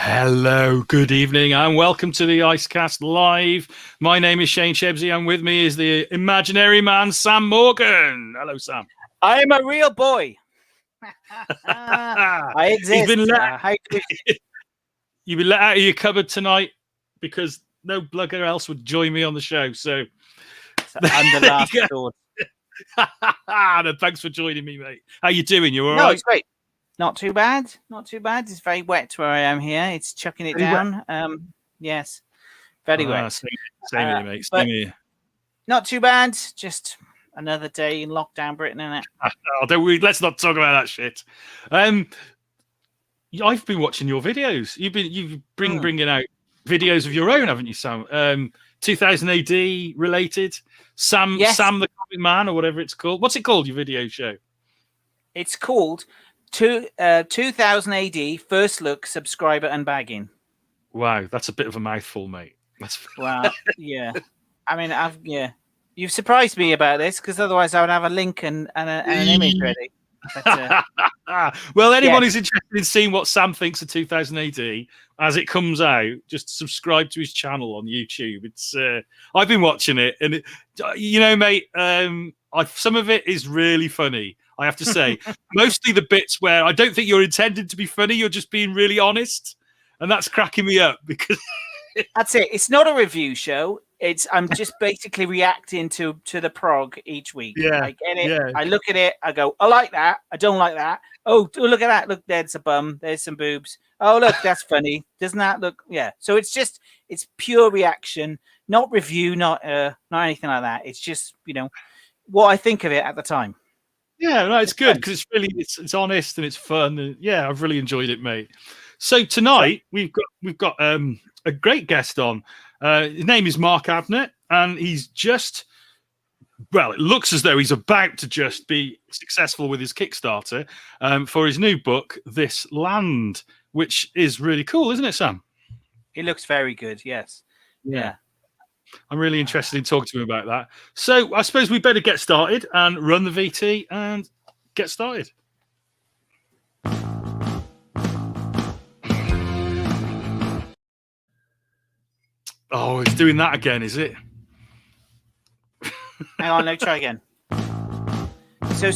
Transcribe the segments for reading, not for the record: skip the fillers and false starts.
Hello, good evening, and welcome to the Icecast Live. My name is Shane Shebsey, and with me is the imaginary man, Sam Morgan. Hello, Sam. I am a real boy. I exist. You've been let out of your cupboard tonight because no blugger else would join me on the show. So, under last resort. No, thanks for joining me, mate. How you doing? You all right? No, it's great. Not too bad. Not too bad. It's very wet where I am here. It's chucking it down. Yes, very wet. Same here, mate. Same here. Not too bad. Just another day in lockdown, Britain, isn't it? Let's not talk about that shit. I've been watching your videos. You've been bringing out videos of your own, haven't you, Sam? 2000 AD related. Sam the Comic Man, or whatever it's called. What's it called? Your video show? It's called 2000 AD First Look Subscriber Unbagging. Wow, that's a bit of a mouthful, mate. Well, yeah. I mean, you've surprised me about this because otherwise I would have a link and an image ready. But, well, anyone who's interested in seeing what Sam thinks of 2000 AD as it comes out, just subscribe to his channel on YouTube. It's I've been watching it, and mate, some of it is really funny. I have to say, mostly the bits where I don't think you're intended to be funny, you're just being really honest, and that's cracking me up because that's it. It's not a review show. I'm just basically reacting to the prog each week. Yeah, I get it. Yeah. I look at it. I go, I like that. I don't like that. Oh, look at that. Look, there's a bum. There's some boobs. Oh, look, that's funny. Doesn't that look? Yeah. So it's pure reaction, not review, not anything like that. It's just what I think of it at the time. Yeah, no, it's good because it's honest and it's fun. And yeah, I've really enjoyed it, mate. So tonight we've got a great guest on. His name is Mark Abnett, and he's it looks as though he's about to just be successful with his Kickstarter for his new book, This Land, which is really cool, isn't it, Sam? It looks very good, yes. Yeah. I'm really interested in talking to him about that. So I suppose we better get started and run the VT and get started. Oh, he's doing that again, is it? Hang on, let me try again. So...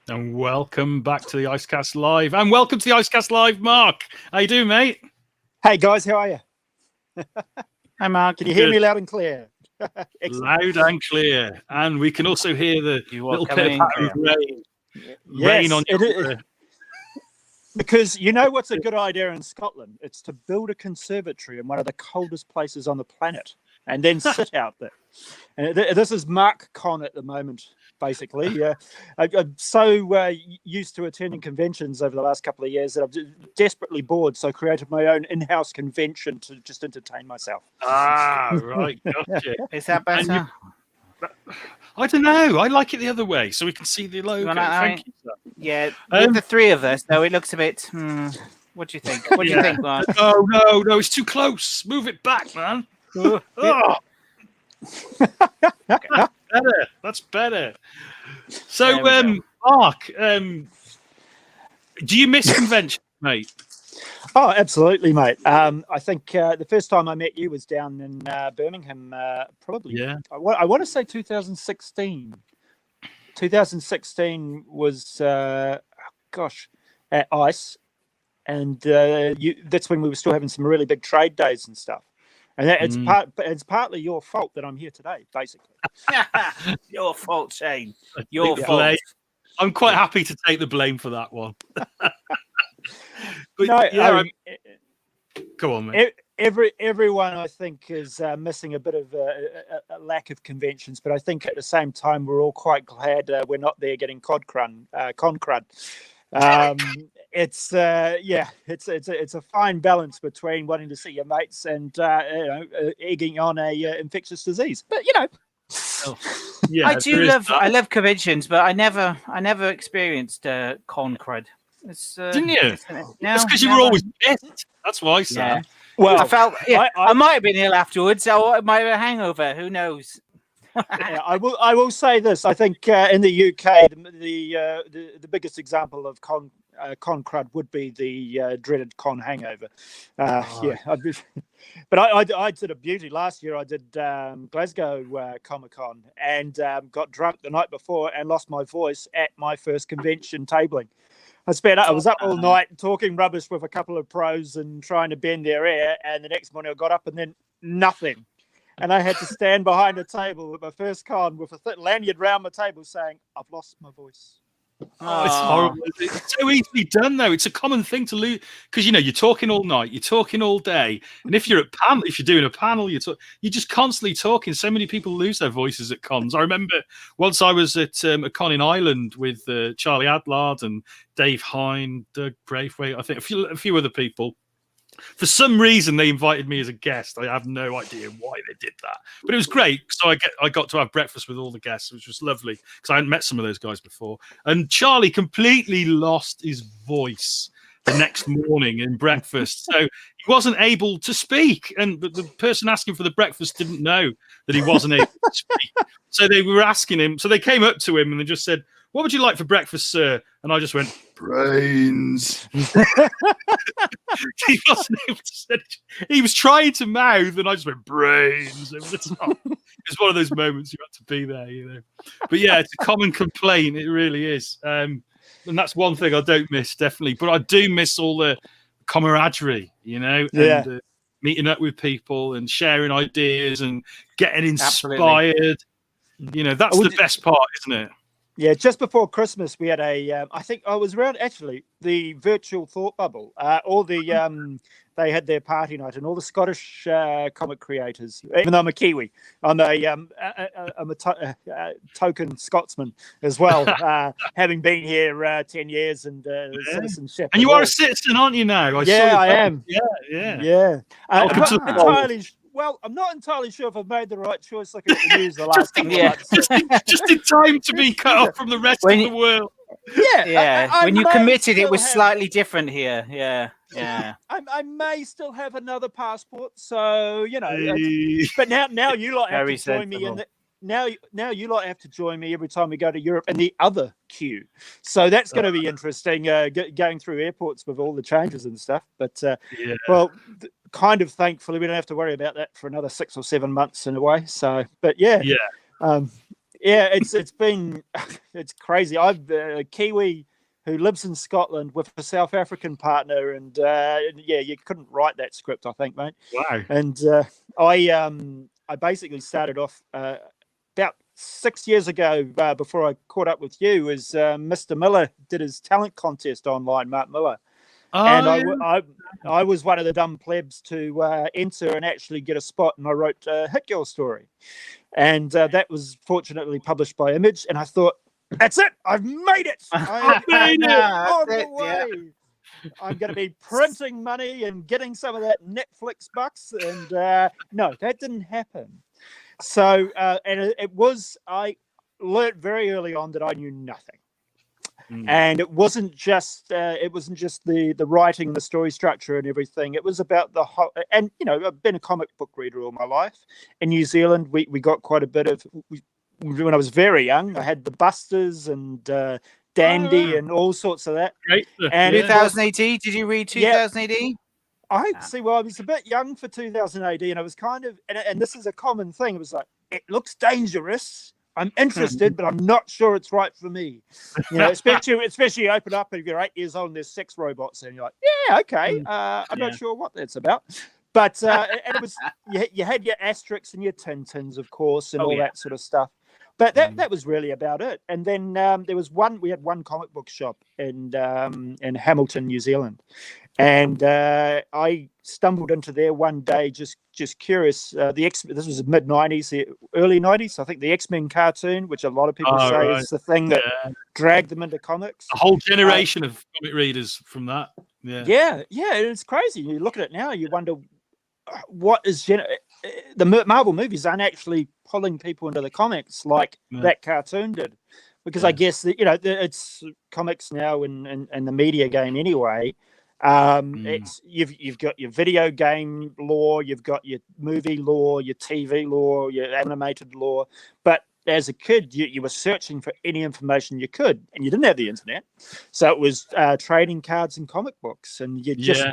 And welcome back to the Icecast Live. And welcome to the Icecast Live, Mark. How you doing, mate? Hey, guys. How are you? Hi, Mark. Can you hear me loud and clear? Loud and clear. And we can also hear the little bit of rain. Yes, rain on your... Because you know what's a good idea in Scotland? It's to build a conservatory in one of the coldest places on the planet and then sit out there. And this is Mark Con at the moment, basically. I'm so used to attending conventions over the last couple of years that I'm desperately bored, so I created my own in-house convention to just entertain myself. Ah, right. Gotcha. Is that better? I don't know. I like it the other way, so we can see the logo. Thank you, sir. Yeah, with the three of us, though, it looks a bit... What do you think? What do you think, Mark? No, it's too close. Move it back, man. Oh. That's better. So, Mark, do you miss conventions, mate? Oh, absolutely, mate. I think the first time I met you was down in Birmingham, probably. Yeah. I want to say 2016. 2016 was, gosh, at ICE, and that's when we were still having some really big trade days and stuff. And it's partly your fault that I'm here today, basically. Your fault, Shane. Your fault. Blame. I'm quite happy to take the blame for that one. But No, yeah, go on, mate. Everyone, I think, is missing a bit of a lack of conventions, but I think at the same time we're all quite glad we're not there getting con crud. It's it's a fine balance between wanting to see your mates and egging on a infectious disease. But Yeah, I love conventions, but I never experienced con crud. Didn't you? No, it's because you were always pissed. That's why, Sam. Yeah. Well, I felt I might have been ill afterwards. I might have a hangover. Who knows? Yeah, I will say this. I think in the UK, the biggest example of con crud would be the dreaded con hangover. Yeah, but I did a beauty last year. I did Glasgow Comic Con and got drunk the night before and lost my voice at my first convention tabling. I was up all night talking rubbish with a couple of pros and trying to bend their ear, and the next morning I got up and then nothing. And I had to stand behind a table at my first con with a lanyard round my table saying, "I've lost my voice." Oh, it's horrible. It's so easily done, though. It's a common thing to lose because you're talking all night, you're talking all day, and if you're doing a panel, you're just constantly talking. So many people lose their voices at cons. I remember once I was at a con in Ireland with Charlie Adlard and Dave Hine, Doug Braithwaite, I think a few other people. For some reason, they invited me as a guest. I have no idea why they did that, but it was great. So I got to have breakfast with all the guests, which was lovely because I hadn't met some of those guys before. And Charlie completely lost his voice the next morning in breakfast, so he wasn't able to speak. And the person asking for the breakfast didn't know that he wasn't able to speak. So they were asking him. So they came up to him and they just said, "What would you like for breakfast, sir?" And I just went, "Brains." He wasn't able to say it. He was trying to mouth, and I just went, "Brains." It was one of those moments you had to be there, But yeah, it's a common complaint. It really is. And that's one thing I don't miss, definitely. But I do miss all the camaraderie, and meeting up with people and sharing ideas and getting inspired. Absolutely. That's the best part, isn't it? Yeah, just before Christmas, we had I think I was around actually the virtual Thought Bubble. They had their party night, and all the Scottish comic creators. Even though I'm a Kiwi, I'm a token Scotsman as well, having been here 10 years and citizenship. And you are a citizen, aren't you now? I am. Yeah. Well, I'm not entirely sure if I've made the right choice looking at the news the last couple of months. Just in time to be cut off from the rest of the world. Yeah. When you committed, it was slightly different here. Yeah. I may still have another passport, so But now you lot have to join me in the. Now you lot have to join me every time we go to Europe in the other queue. So that's going to be interesting, going through airports with all the changes and stuff. But well, kind of thankfully we don't have to worry about that for another 6 or 7 months in a way. So, but it's crazy. I've a Kiwi who lives in Scotland with a South African partner, and you couldn't write that script, I think, mate. Wow. And I basically started off about 6 years ago, before I caught up with you, as Mr. Miller did his talent contest online, Mark Miller. I was one of the dumb plebs to enter and actually get a spot, and I wrote a Hit Girl story. And that was fortunately published by Image, and I thought, that's it! I've made it! I've made it! On the way! I'm going to be printing money and getting some of that Netflix bucks, and no, that didn't happen. So, and I learned very early on that I knew nothing. And it wasn't just the writing, the story structure and everything. It was about the whole, and I've been a comic book reader all my life. In New Zealand, we got quite a bit of, when I was very young, I had the Busters and Dandy and all sorts of that. Great. And 2000 AD. Did you read 2000 AD? I see. Well, I was a bit young for 2000 AD, and I was kind of, and this is a common thing. It was like, it looks dangerous. I'm interested, but I'm not sure it's right for me. You know, especially you open up and if you're 8 years old and there's sex robots, and you're like, yeah, okay. I'm not sure what that's about. But and it was you had your asterisks and your Tintins, of course, and all that sort of stuff. But that was really about it. And then we had one comic book shop in Hamilton, New Zealand. And I stumbled into there one day, just curious. This was the mid-90s, early 90s. I think the X-Men cartoon, which a lot of people say is the thing that dragged them into comics. A whole generation of comic readers from that. Yeah, it's crazy. You look at it now, you wonder what is the Marvel movies aren't actually pulling people into the comics like that cartoon did, because I guess that it's comics now in the media game anyway. It's you've got your video game lore, you've got your movie lore, your TV lore, your animated lore, but as a kid you were searching for any information you could, and you didn't have the internet, so it was trading cards and comic books, and you just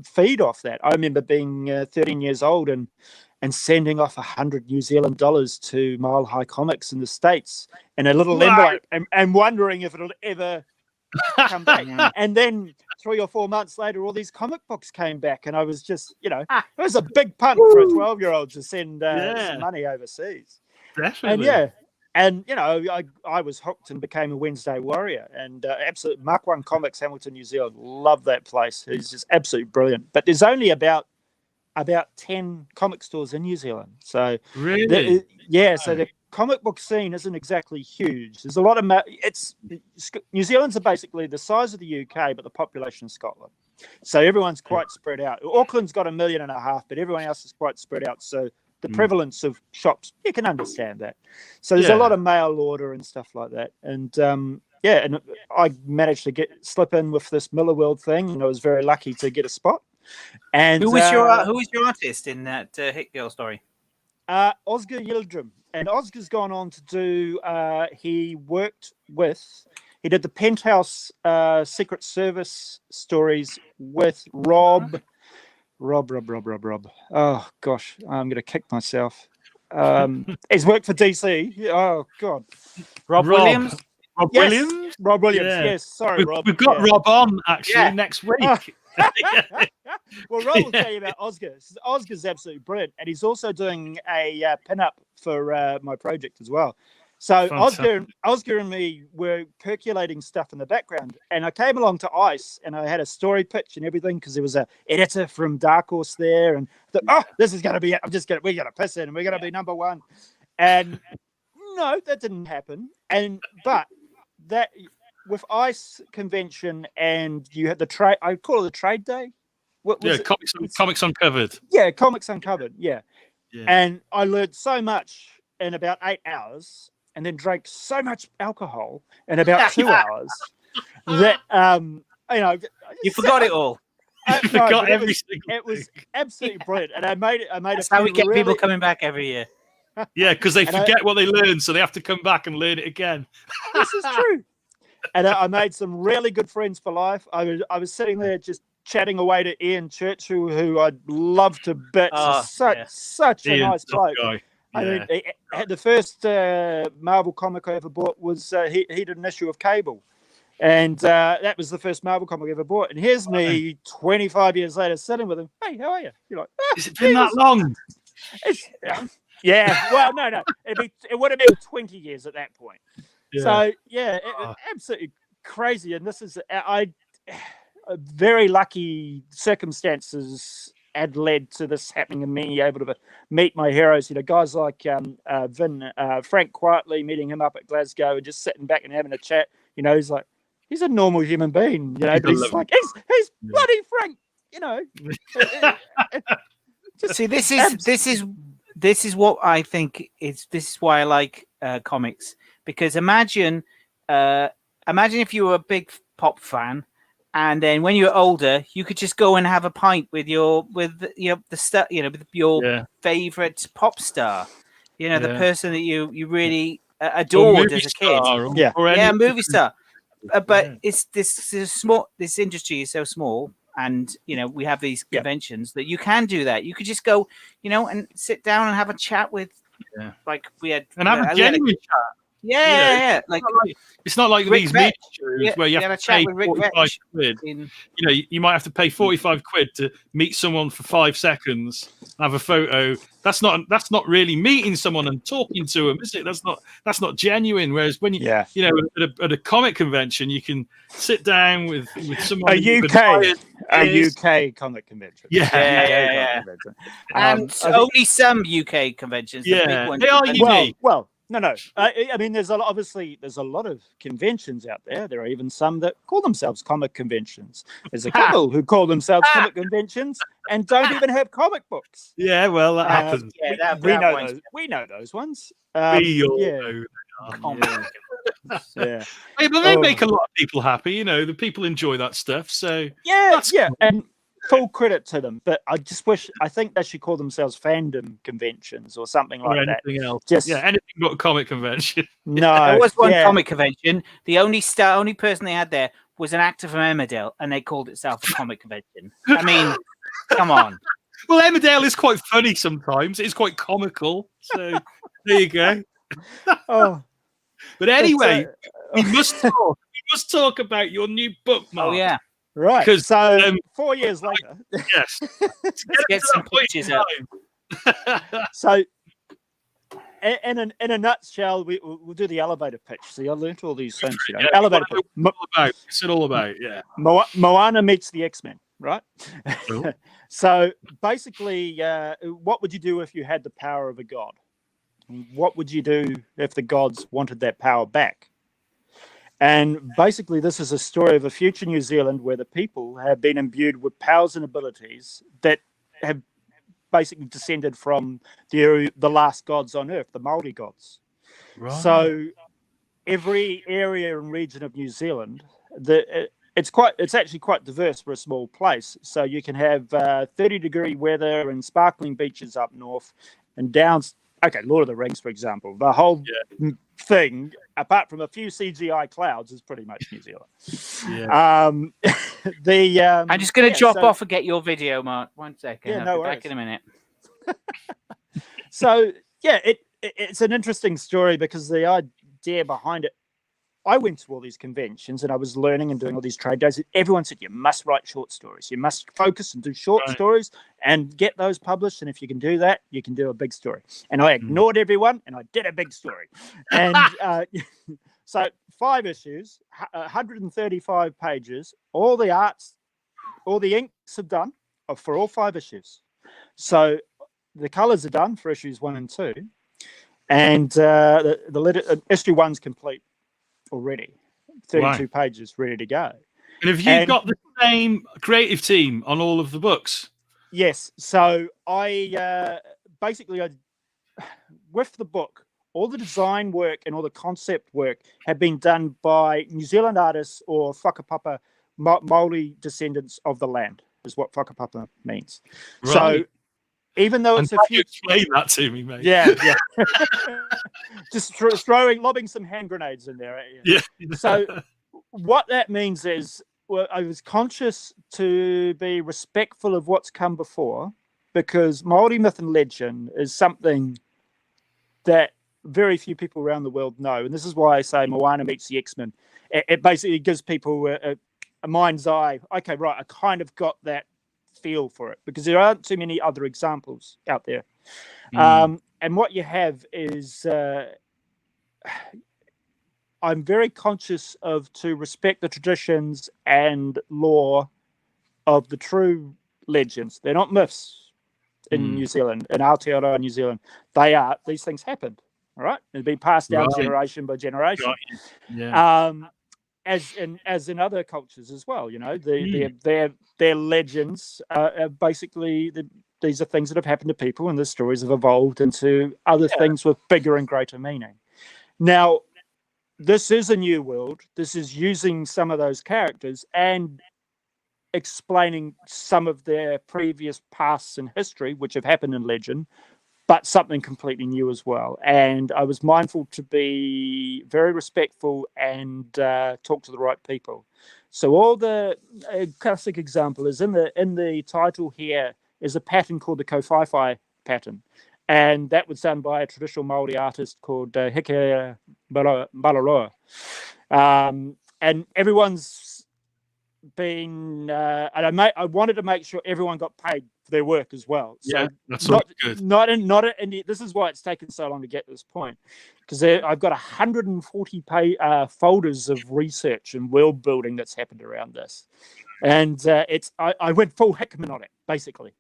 feed off that. I remember being 13 years old and sending off $100 New Zealand to Mile High Comics in the States in a little envelope, and wondering if it'll ever come back. And then 3 or 4 months later, all these comic books came back, and I was just, it was a big punt for a 12-year-old to send some money overseas. Definitely. And I was hooked and became a Wednesday warrior, and absolutely Mark 1 Comics, Hamilton, New Zealand, love that place. It's just absolutely brilliant. But there's only about 10 comic stores in New Zealand, so really, so the comic book scene isn't exactly huge. There's a lot of New Zealand's are basically the size of the UK, but the population of Scotland. So everyone's quite spread out. Auckland's got 1.5 million, but everyone else is quite spread out. So the prevalence of shops, you can understand that. So there's a lot of mail order and stuff like that. And and I managed to slip in with this Miller World thing, and I was very lucky to get a spot. And who was your artist in that Hit Girl story? Oscar Yildirim. And Oscar's gone on to do, he did the Penthouse Secret Service stories with Rob. Oh, gosh, I'm going to kick myself. He's worked for DC. Oh, God. Rob Williams? Rob Williams, yes. Sorry, Rob. We've got Rob on, actually, next week. Well, Rob will tell you about Oscar. Oscar's absolutely brilliant, and he's also doing a pin-up for my project as well. So Oscar and me were percolating stuff in the background, and I came along to ICE, and I had a story pitch and everything, because there was an editor from Dark Horse there, and I thought, this is going to be it. We're going to piss in, and we're going to be number one. And no, that didn't happen. But that with ICE convention, and you had the trade, I call it the trade day. Comics Uncovered. Yeah, Comics Uncovered. Yeah. And I learned so much in about 8 hours, and then drank so much alcohol in about 2 hours that you forgot it all. It was absolutely brilliant, and I made it. That's how we get people coming back every year. Yeah, because they forget what they learned, so they have to come back and learn it again. This is true. And I made some really good friends for life. I was sitting there just chatting away to Ian Churchill, who I'd love to bits. Such a nice bloke. Guy. I mean, the first Marvel comic I ever bought was he did an issue of Cable, and that was the first Marvel comic I ever bought. And here's me 25 years later sitting with him. Hey, how are you? You're like, has it been that long? Yeah. Well, no. It would have been 20 years at that point. Yeah. So it was absolutely crazy. And this is very lucky circumstances had led to this happening and me able to meet my heroes. Guys like Frank Quietly, meeting him up at Glasgow and just sitting back and having a chat. He's like, he's a normal human being. But he's like, he's bloody Frank. See, this is what I think is. This is why I like comics, because imagine if you were a big pop fan, and then when you're older, you could just go and have a pint with your favorite pop star, the person that you really adored as a kid, or movie star. but it's this is small. This industry is so small, and we have these conventions that you can do that. You could just go, and sit down and have a chat with, like we had, and have a genuine chat. Yeah. Like it's not like these media shows where you have to pay 45 quid. You might have to pay 45 quid to meet someone for 5 seconds, have a photo. That's not really meeting someone and talking to them, is it? That's not genuine. Whereas when at a comic convention, you can sit down with someone. A UK comic convention. Yeah. And only some UK conventions. Yeah, they are unique. Well. No. I mean, there's a lot of conventions out there. There are even some that call themselves comic conventions. There's a couple who call themselves comic conventions and don't even have comic books. Yeah, well, that happens. We know those ones. We all know. Yeah. Hey, but they make a lot of people happy. The people enjoy that stuff. So and full credit to them, but I think they should call themselves fandom conventions or something like that. Anything else? Anything but a comic convention. No, there was one comic convention. The only person they had there was an actor from Emmerdale, and they called itself a comic convention. I mean, come on. Well, Emmerdale is quite funny sometimes. It's quite comical. So there you go. But anyway, we must talk about your new book, Mark. Oh yeah. Right. Because 4 years later. Yes. Let's get some pictures out. So in a nutshell, we'll do the elevator pitch. See, I learned all these things. Elevator pitch. What's it all about? Yeah. Moana meets the X-Men, right? Cool. So basically, what would you do if you had the power of a god? What would you do if the gods wanted that power back? And basically, this is a story of a future New Zealand where the people have been imbued with powers and abilities that have basically descended from the last gods on Earth, the Māori gods. Right. So every area and region of New Zealand, it's actually quite diverse for a small place. So you can have 30-degree weather and sparkling beaches up north and down. Okay, Lord of the Rings, for example. The whole thing, apart from a few CGI clouds, is pretty much New Zealand. Yeah. I'm just going to drop off and get your video, Mark. 1 second. Yeah, I'll be back in a minute. So, it's an interesting story because the idea behind it, I went to all these conventions and I was learning and doing all these trade days. Everyone said, you must write short stories. You must focus and do short stories and get those published. And if you can do that, you can do a big story. And I ignored everyone and I did a big story. And so 5 issues, 135 pages, all the arts, all the inks are done for all 5 issues. So the colors are done for issues 1 and 2. And issue 1's complete already. 32 pages ready to go. And have you got the same creative team on all of the books? Yes. So I with the book, all the design work and all the concept work have been done by New Zealand artists or whakapapa, Māori descendants of the land, is what whakapapa means. Right. So even though it's you explain that to me, mate. Yeah. Just lobbing some hand grenades in there. Yeah. So what that means is, I was conscious to be respectful of what's come before, because Māori myth and legend is something that very few people around the world know. And this is why I say Moana meets the X-Men. It basically gives people a mind's eye. Okay, right, I kind of got that feel for it, because there aren't too many other examples out there. And what you have is I'm very conscious to respect the traditions and lore of the true legends. They're not myths in New Zealand, in Aotearoa, New Zealand. These things happened, all right? They've been passed down generation by generation. Yeah. As in other cultures as well, their legends are basically these are things that have happened to people, and the stories have evolved into other things with bigger and greater meaning. Now, this is a new world. This is using some of those characters and explaining some of their previous pasts in history, which have happened in legend, but something completely new as well. And I was mindful to be very respectful and talk to the right people. So all the classic example is in the title here is a pattern called the Kowhaiwhai pattern. And that was done by a traditional Māori artist called Heke Balaroa. And everyone's been, and I wanted to make sure everyone got paid for their work as well. So yeah, that's all good. Not in this is why it's taken so long to get to this point, because I've got 140 folders of research and world building that's happened around this. And I went full Hickman on it, basically.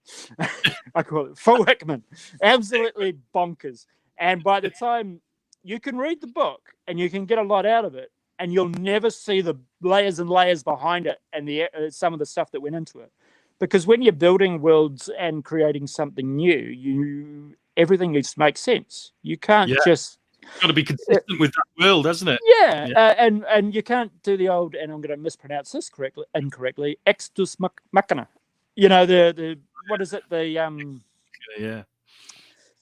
I call it full Hickman. Absolutely bonkers. And by the time you can read the book and you can get a lot out of it, and you'll never see the layers and layers behind it and some of the stuff that went into it. Because when you're building worlds and creating something new, everything needs to make sense. You can't just... Got to be consistent with that world, hasn't it? Yeah. And you can't do the old, and I'm going to mispronounce this incorrectly, extus machina. You know, the what is it? Yeah.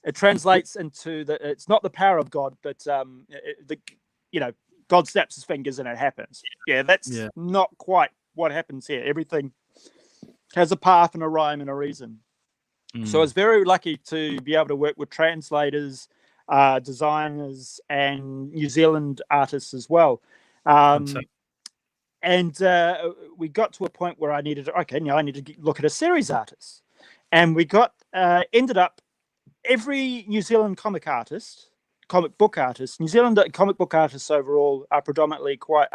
It translates into it's not the power of God, but God snaps his fingers and it happens. Yeah, that's not quite what happens here. Everything has a path and a rhyme and a reason. So I was very lucky to be able to work with translators, designers, and New Zealand artists as well. And we got to a point where I needed to look at a series artist. And we ended up every New Zealand comic book artists. New Zealand comic book artists overall are predominantly quite,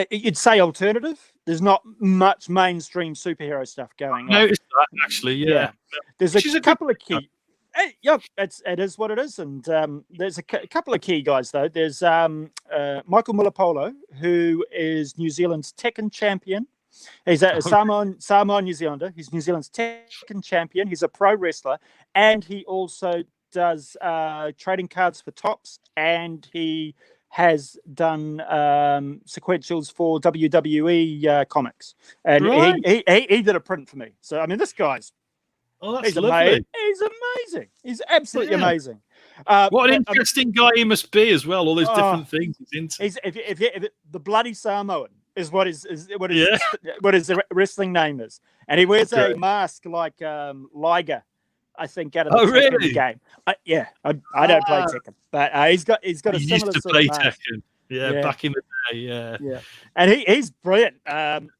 you'd say, alternative. There's not much mainstream superhero stuff going on. I noticed that, actually, yeah. There's a couple of key... it is what it is. And there's a couple of key guys, though. There's Michael Mulapolo, who is New Zealand's Tekken champion. He's a Samoan New Zealander. He's New Zealand's Tekken champion. He's a pro wrestler. And he also does trading cards for Topps, and he has done sequentials for WWE comics, and he did a print for me. So I mean, this guy's he's lovely. He's amazing. He's absolutely amazing. What an interesting guy he must be as well. All those different things he's into. If the bloody Samoan is what his wrestling name is, and he wears a mask like Liger, I think, out of the Tekken game. I don't play Tekken, but he's got a similar sort of mask. Tekken. Yeah, back in the day, yeah. And he's brilliant. And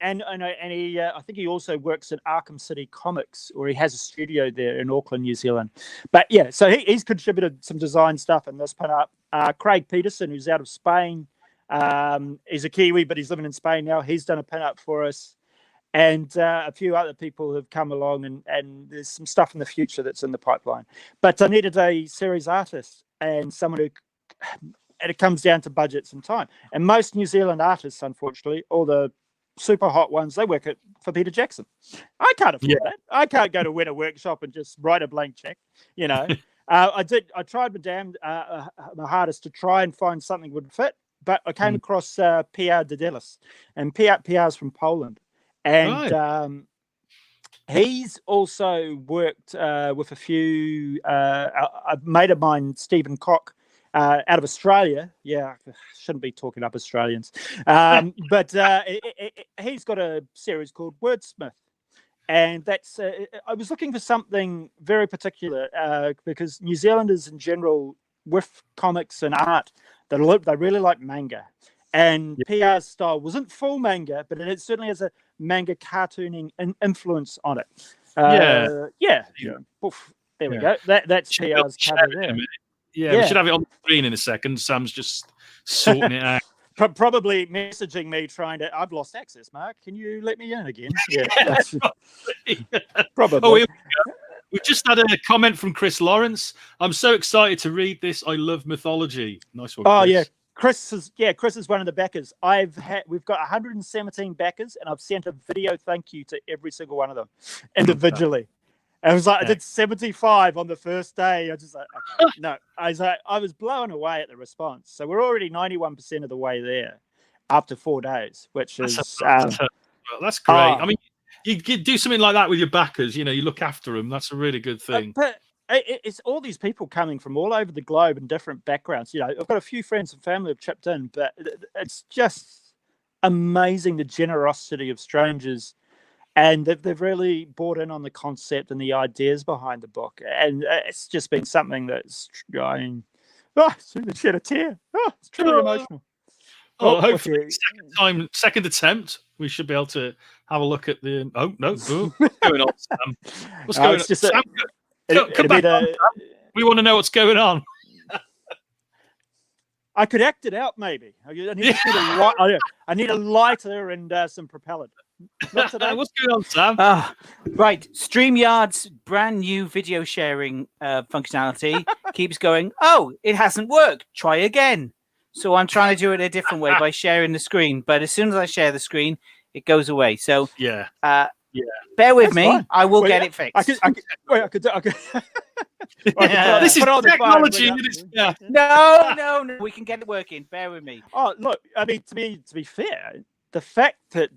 he, I think he also works at Arkham City Comics, or he has a studio there in Auckland, New Zealand. But yeah, so he's contributed some design stuff in this pin up. Craig Peterson, who's out of Spain, he's a Kiwi, but he's living in Spain now. He's done a pin up for us. And a few other people have come along, and there's some stuff in the future that's in the pipeline. But I needed a series artist and someone who, and it comes down to budgets and time. And most New Zealand artists, unfortunately, all the super hot ones, they work for Peter Jackson. I can't afford that. I can't go to Winter Workshop and just write a blank check, you know. I tried my hardest to try and find something that would fit, but I came across Pierre Dedelis, and Pierre's from Poland. And he's also worked with a few, a mate of mine, Stephen Koch, out of Australia. Yeah, shouldn't be talking up Australians. But he's got a series called Wordsmith. And that's, I was looking for something very particular because New Zealanders in general, with comics and art, they really like manga. And PR's style wasn't full manga, but it certainly has a manga cartooning influence on it. Oof, there we go. That's PR's cover there. We should have it on the screen in a second. Sam's just sorting it out. Probably messaging me I've lost access, Mark. Can you let me in again? Yeah, probably. Oh, here we go. We just had a comment from Chris Lawrence. I'm so excited to read this. I love mythology. Nice one. Oh, Chris. yeah. Chris is one of the backers. We've got 117 backers, and I've sent a video thank you to every single one of them individually. I was like, I did 75 on the first day. I just like, okay. No, I was blown away at the response. So we're already 91% of the way there after 4 days, which is that's great. I mean, you do something like that with your backers. You know, you look after them. That's a really good thing. But it's all these people coming from all over the globe and different backgrounds. You know, I've got a few friends and family who've chipped in, but it's just amazing the generosity of strangers, and they've really bought in on the concept and the ideas behind the book, and it's just been something that's going. Oh, it's shed a tear. Oh, it's truly emotional. Oh, hopefully, second attempt, we should be able to have a look at the. Oh no! Ooh, what's going on, Sam? What's going on? Sam, come back on, Sam. We want to know what's going on. I could act it out, maybe. I need a lighter and some propellant. What's going on, Sam? Right, StreamYard's brand new video sharing functionality keeps going. Oh, it hasn't worked. Try again. So I'm trying to do it a different way by sharing the screen. But as soon as I share the screen, it goes away. So yeah. Bear with That's me. fine. I will get it fixed. I could. This is technology. No. We can get it working. Bear with me. Oh, look. I mean, to be fair, the fact that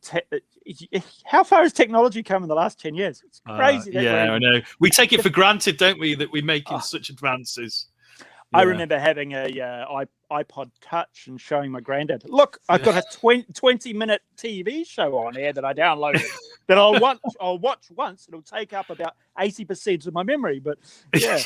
how far has technology come in the last 10 years? It's crazy. I know. We take it for granted, don't we, that we're making such advances. Yeah. I remember having a iPod Touch and showing my granddad, look, I've got a 20-minute TV show on here that I downloaded that I'll watch once. It'll take up about 80% of my memory, but yeah.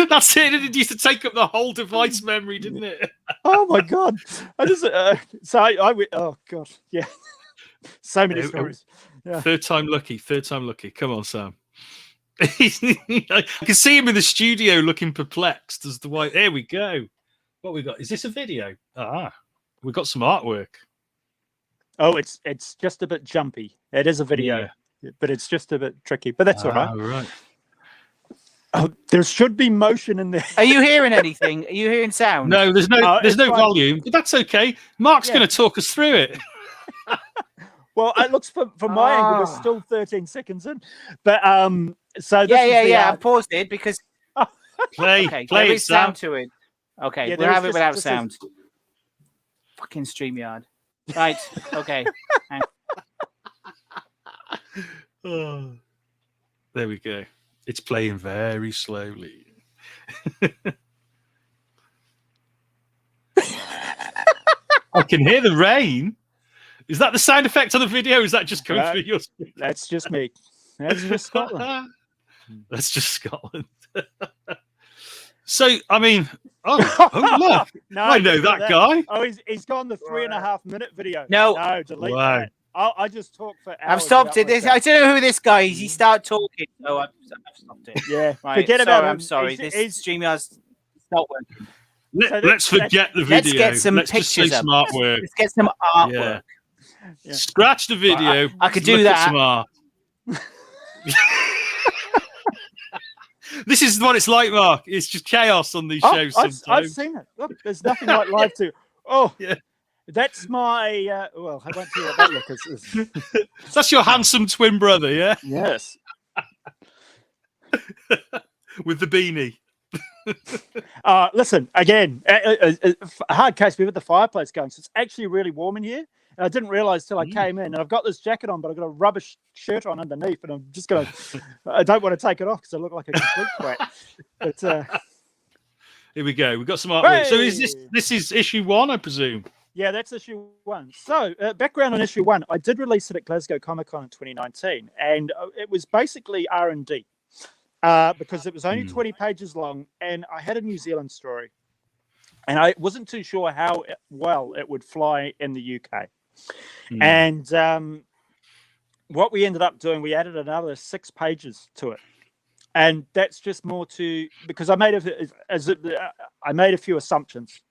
That's it. It used to take up the whole device memory, didn't it? Oh my God! I just oh God, yeah. So many stories. Yeah. Third time lucky. Come on, Sam. I can see him in the studio looking perplexed as to why. There we go. What we got? Is this a video? We got some artwork. Oh, it's just a bit jumpy. It is a video, but it's just a bit tricky. But that's all right. Right. Oh, there should be motion in there. Are you hearing anything? Are you hearing sound? No, there's no volume. But that's okay. Mark's going to talk us through it. Well, it looks from my angle, we're still 13 seconds in. But so this I paused it because play there it, is sound Sam. to it. Okay, Yeah, we'll have it without this sound. Fucking StreamYard. Right. Okay. Oh, there we go. It's playing very slowly. I can hear the rain. Is that the sound effect on the video? Or is that just coming through your screen? That's just me. That's just Scotland. That's just Scotland. So, I mean, look. No, I know that guy. Oh, he's gone the 3.5 minute video. No, delete that. I just talk for hours. I've stopped it. I don't know who this guy is. He started talking, so I've stopped it. Yeah, right. Forget about him. I'm sorry. This StreamYard's not working. Let's forget the video. Let's get some pictures some artwork. Let's get some artwork. Yeah. Scratch the video. I could do that. Some art. This is what it's like, Mark. It's just chaos on these shows. I've seen it. Look, there's nothing like live to. Oh, yeah. That's my. Well, I won't see what that look is. That's your handsome twin brother, yeah? Yes. With the beanie. Listen, again, a hard case. We've got the fireplace going, so it's actually really warm in here. And I didn't realize till I came in, and I've got this jacket on, but I've got a rubber shirt on underneath, and I'm just going to, I don't want to take it off because I look like a complete twat. But here we go. We've got some artwork. Hey! So this is issue 1, I presume? Yeah, that's issue 1. So background on issue 1, I did release it at Glasgow Comic-Con in 2019, and it was basically R&D because it was only 20 pages long, and I had a New Zealand story, and I wasn't too sure how well it would fly in the UK. And what we ended up doing, we added another 6 pages to it, and that's just more to because I made a few assumptions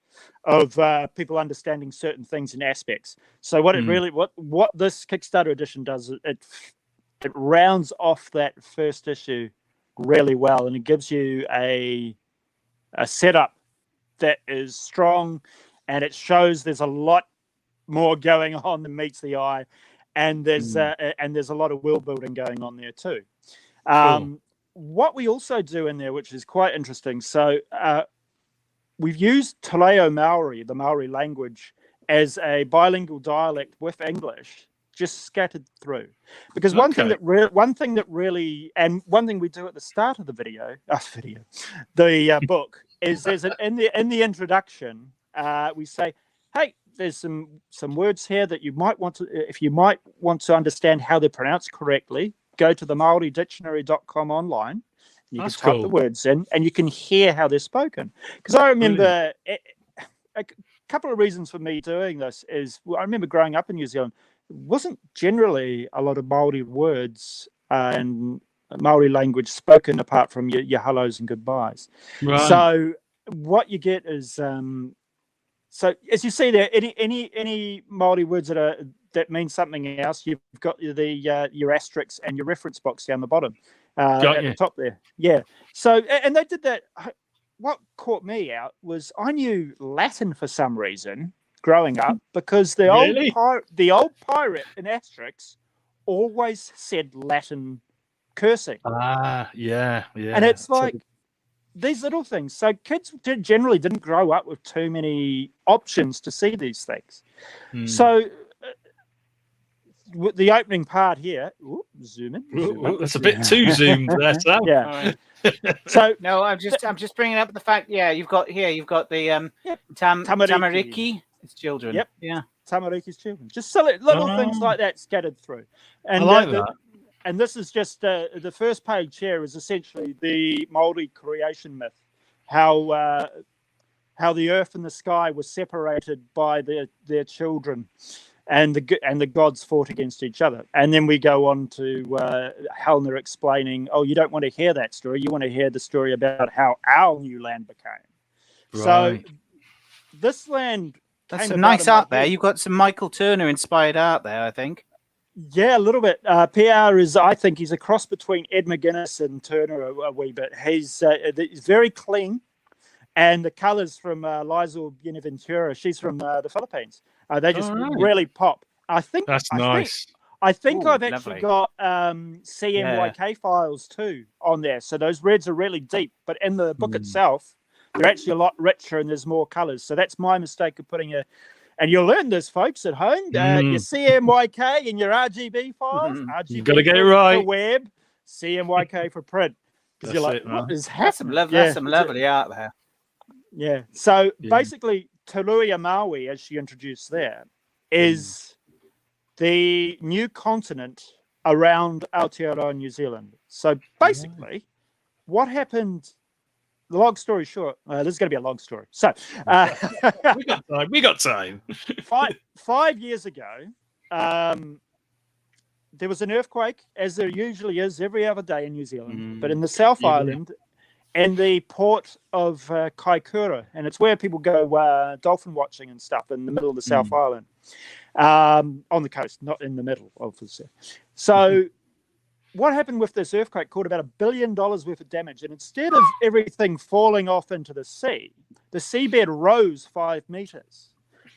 of people understanding certain things and aspects. So what it really what this Kickstarter edition does, it rounds off that first issue really well, and it gives you a setup that is strong, and it shows there's a lot more going on than meets the eye, and there's a lot of world building going on there too. Cool. What we also do in there, which is quite interesting, so we've used Te Reo Maori, the Maori language, as a bilingual dialect with English, just scattered through. Because one thing Okay. that really, and one thing we do at the start of the the book is there's in the introduction, we say, hey, there's some words here that you might want to, if you might want to understand how they're pronounced correctly, go to the MaoriDictionary.com online. You That's can type cool. the words in, and you can hear how they're spoken. Because I remember a couple of reasons for me doing this is, I remember growing up in New Zealand, there wasn't generally a lot of Maori words and Maori language spoken apart from your hellos and goodbyes. Right. So what you get is, so as you see there, any Maori words that mean something else, you've got your asterisks and your reference box down the bottom, at the top there. Yeah. So, and they did that. What caught me out was I knew Latin for some reason growing up, because the old pirate in asterisks always said Latin cursing. Yeah. And it's like these little things. So kids generally didn't grow up with too many options to see these things. So the opening part here, zoom in. That's a bit too zoomed there, Sam. Yeah. So no, I'm just bringing up the fact. Yeah, you've got the tamariki. It's children. Yep. Yeah. Tamariki's children. Just silly little things like that scattered through. And I like that. And this is just the first page here is essentially the Maori creation myth, how the earth and the sky were separated by their children, and the gods fought against each other. And then we go on to Helner explaining, oh, you don't want to hear that story. You want to hear the story about how our new land became. Right. So this land. That's some nice art there. You've got some Michael Turner inspired art there, I think. Yeah, a little bit. PR is, I think, he's a cross between Ed McGuinness and Turner a wee bit. He's very clean, and the colours from Liza Buenaventura. She's from the Philippines. They just really pop. I think that's nice. I think I've lovely. actually got CMYK files too on there. So those reds are really deep, but in the book itself, they're actually a lot richer and there's more colours. So that's my mistake of putting and you'll learn this, folks, at home. Your CMYK and your RGB files. RGB You've got to get it right. For web, CMYK for print. Because you're like, what is happening? That's some lovely art there. Yeah. So basically, Tuluia Maui, as she introduced there, is the new continent around Aotearoa, New Zealand. So basically, what happened? The long story short, this is going to be a long story. So we got time. 5 years ago, there was an earthquake, as there usually is every other day in New Zealand, but in the South Island, and the port of Kaikoura, and it's where people go dolphin watching and stuff in the middle of the South Island, on the coast, not in the middle, obviously. So what happened with this earthquake caused about $1 billion worth of damage, and instead of everything falling off into the seabed rose 5 meters.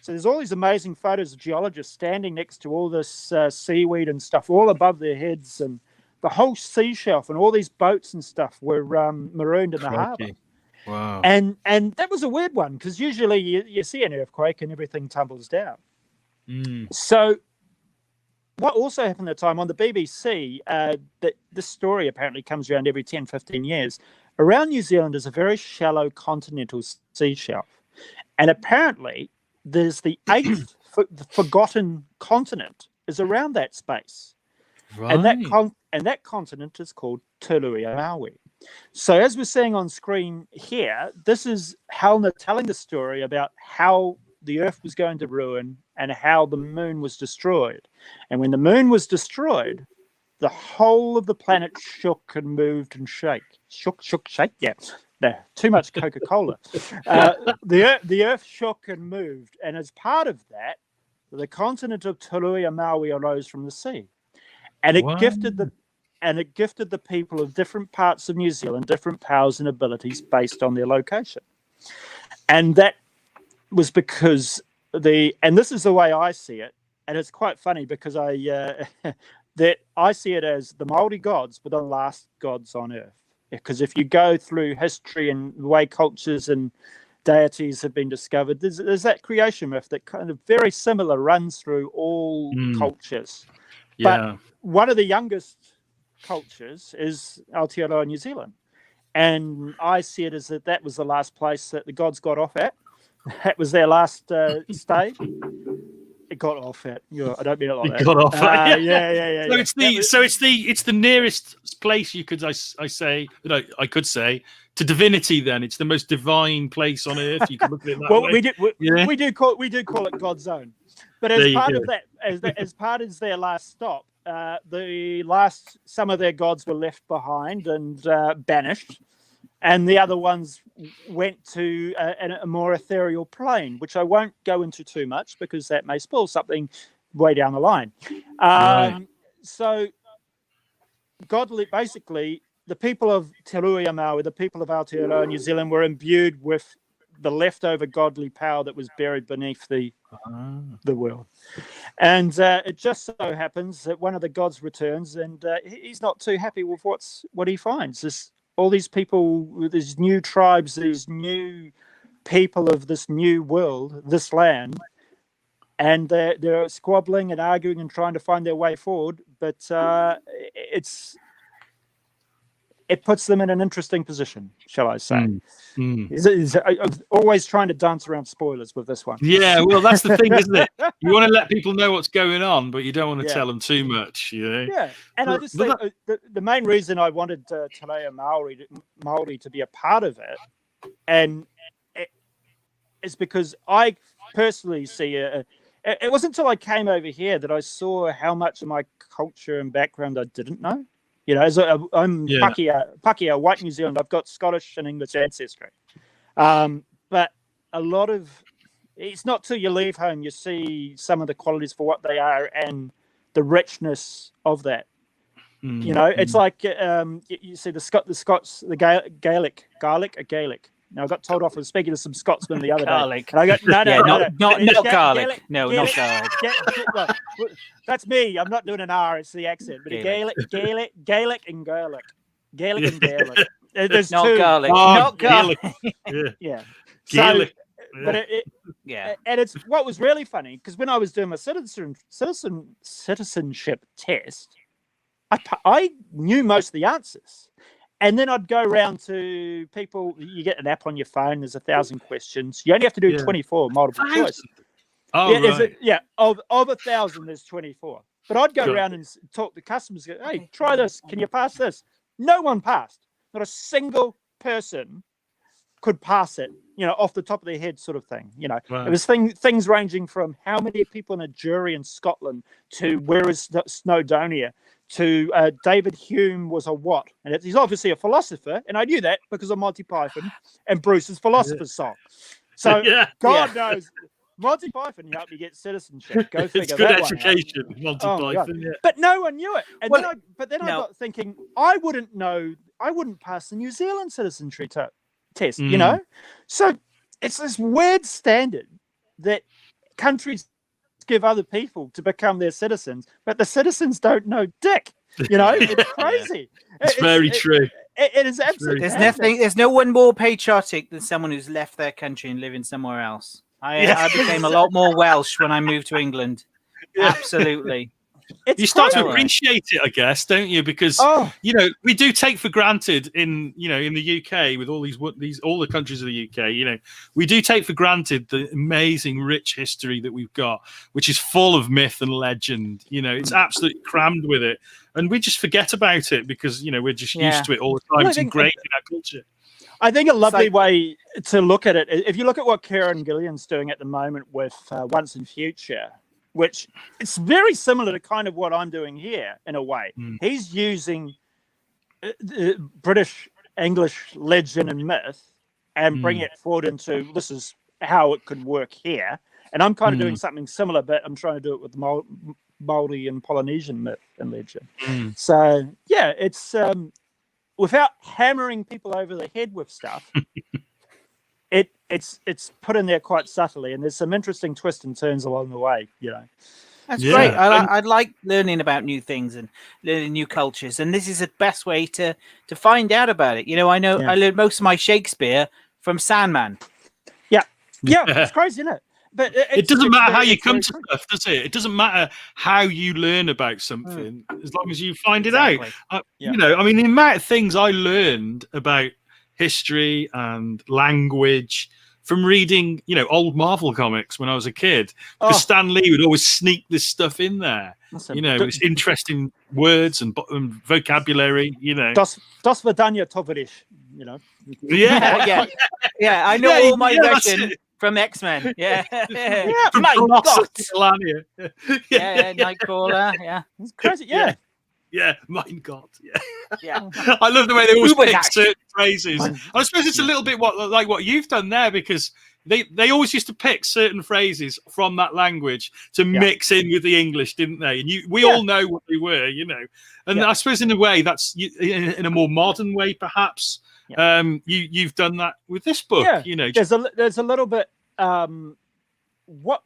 So there's all these amazing photos of geologists standing next to all this seaweed and stuff all above their heads, and the whole sea shelf and all these boats and stuff were marooned in the harbour. Wow. And that was a weird one, because usually you see an earthquake and everything tumbles down. So what also happened at the time on the BBC, that this story apparently comes around every 10, 15 years. Around New Zealand is a very shallow continental sea shelf. And apparently there's the 8th forgotten continent is around that space. Right. And that continent is called Tuluia Maui. So as we're seeing on screen here, this is Helena telling the story about how the Earth was going to ruin and how the moon was destroyed. And when the moon was destroyed, the whole of the planet shook and moved and shake. Shook, shake. Yeah, no, too much Coca-Cola. The Earth shook and moved. And as part of that, the continent of Tuluia Maui arose from the sea. And it gifted the people of different parts of New Zealand different powers and abilities based on their location. And that was because and this is the way I see it, and it's quite funny because I see it as the Māori gods were the last gods on earth. Because if you go through history and the way cultures and deities have been discovered. There's that creation myth that kind of very similar runs through all cultures. Yeah. But one of the youngest cultures is Aotearoa, New Zealand. And I see it as that was the last place that the gods got off at. That was their last stay. It got off at. I don't mean it like that. It got off. Yeah. So it's the nearest place you could I could say to divinity. Then it's the most divine place on earth. You could look at it that well, way. we do call it God's own. But as part of that, as part of their last stop, some of their gods were left behind and banished, and the other ones went to a more ethereal plane, which I won't go into too much because that may spoil something way down the line. Right. So, basically, the people of Te Rua Maui, the people of Aotearoa, New Zealand, were imbued with the leftover godly power that was buried beneath the world. And it just so happens that one of the gods returns, and he's not too happy with what he finds. All these people, these new tribes, these new people of this new world, this land, and they're squabbling and arguing and trying to find their way forward. But it puts them in an interesting position, shall I say. I'm always trying to dance around spoilers with this one. Yeah, well, that's the thing, isn't it? You want to let people know what's going on, but you don't want to tell them too much, you know? Yeah, and I just think the main reason I wanted Te Reo Māori to be a part of it, is because I personally see it wasn't until I came over here that I saw how much of my culture and background I didn't know. You know, I'm Pakeha, white New Zealand. I've got Scottish and English ancestry. But a lot of it's not till you leave home you see some of the qualities for what they are and the richness of that. You know, it's like you see the Scots, the Gaelic. Now I got told off for speaking to some Scotsmen the other day. And I got not garlic. No, not garlic. That's me. I'm not doing an R. It's the accent. But Gaelic and Gaelic. There's not two. garlic. Not garlic. Yeah. Gaelic. But and it's what was really funny because when I was doing my citizenship test, I knew most of the answers. And then I'd go around to people. You get an app on your phone. There's 1,000 questions. You only have to do 24 multiple choice. Oh, right. Of 1,000, there's 24. But I'd go around and talk to customers. Go, hey, try this. Can you pass this? No one passed. Not a single person could pass it. You know, off the top of their head, sort of thing. You know, It was things ranging from how many people in a jury in Scotland to where is Snowdonia. To David Hume was a what? And he's obviously a philosopher, and I knew that because of Monty Python and Bruce's Philosopher's Song. So God knows, Monty Python helped me get citizenship. Go figure. It's good that education, Monty Python. Yeah. But no one knew it. And then I got thinking, I wouldn't pass the New Zealand citizenship test. You know, so it's this weird standard that countries give other people to become their citizens, but the citizens don't know dick. You know, it's crazy. It's very true. It is absolutely. There's no one more patriotic than someone who's left their country and living somewhere else. I became a lot more Welsh when I moved to England. Yeah. Absolutely. You start to appreciate it, I guess, don't you? Because you know, we do take for granted in the UK with all the countries of the UK. You know, we do take for granted the amazing, rich history that we've got, which is full of myth and legend. You know, it's absolutely crammed with it, and we just forget about it because we're just used to it all the time. It's ingrained in our culture. I think a lovely way to look at it, if you look at what Kieran Gillian's doing at the moment with Once and Future, which it's very similar to kind of what I'm doing here in a way. He's using British English legend and myth and bring it forward into this is how it could work here. And I'm kind of doing something similar, but I'm trying to do it with the Māori and Polynesian myth and legend. So, yeah, it's without hammering people over the head with stuff, it's put in there quite subtly, and there's some interesting twists and turns along the way. That's great. I like learning about new things and learning new cultures, and this is the best way to find out about it. I know I learned most of my Shakespeare from Sandman. Yeah, it's crazy, isn't it? But it doesn't matter how you come to stuff, does it? It doesn't matter how you learn about something, as long as you find it out. You know, I mean, the amount of things I learned about history and language from reading, you know, old Marvel comics when I was a kid. Because Stan Lee would always sneak this stuff in there. Listen, you know, it's interesting words and vocabulary, you know. Das Vidania Tovarish, you know. Yeah. I know all my Russian from X-Men. Yeah. My God. Yeah, Nightcrawler. Yeah. It's crazy. Yeah. Yeah, mein Gott. Yeah. I love the way they always pick certain phrases. I suppose it's a little bit like what you've done there, because they always used to pick certain phrases from that language to mix in with the English, didn't they? And we all know what they were, you know. And I suppose in a way that's in a more modern way, perhaps. You've done that with this book. You know, there's a little bit. What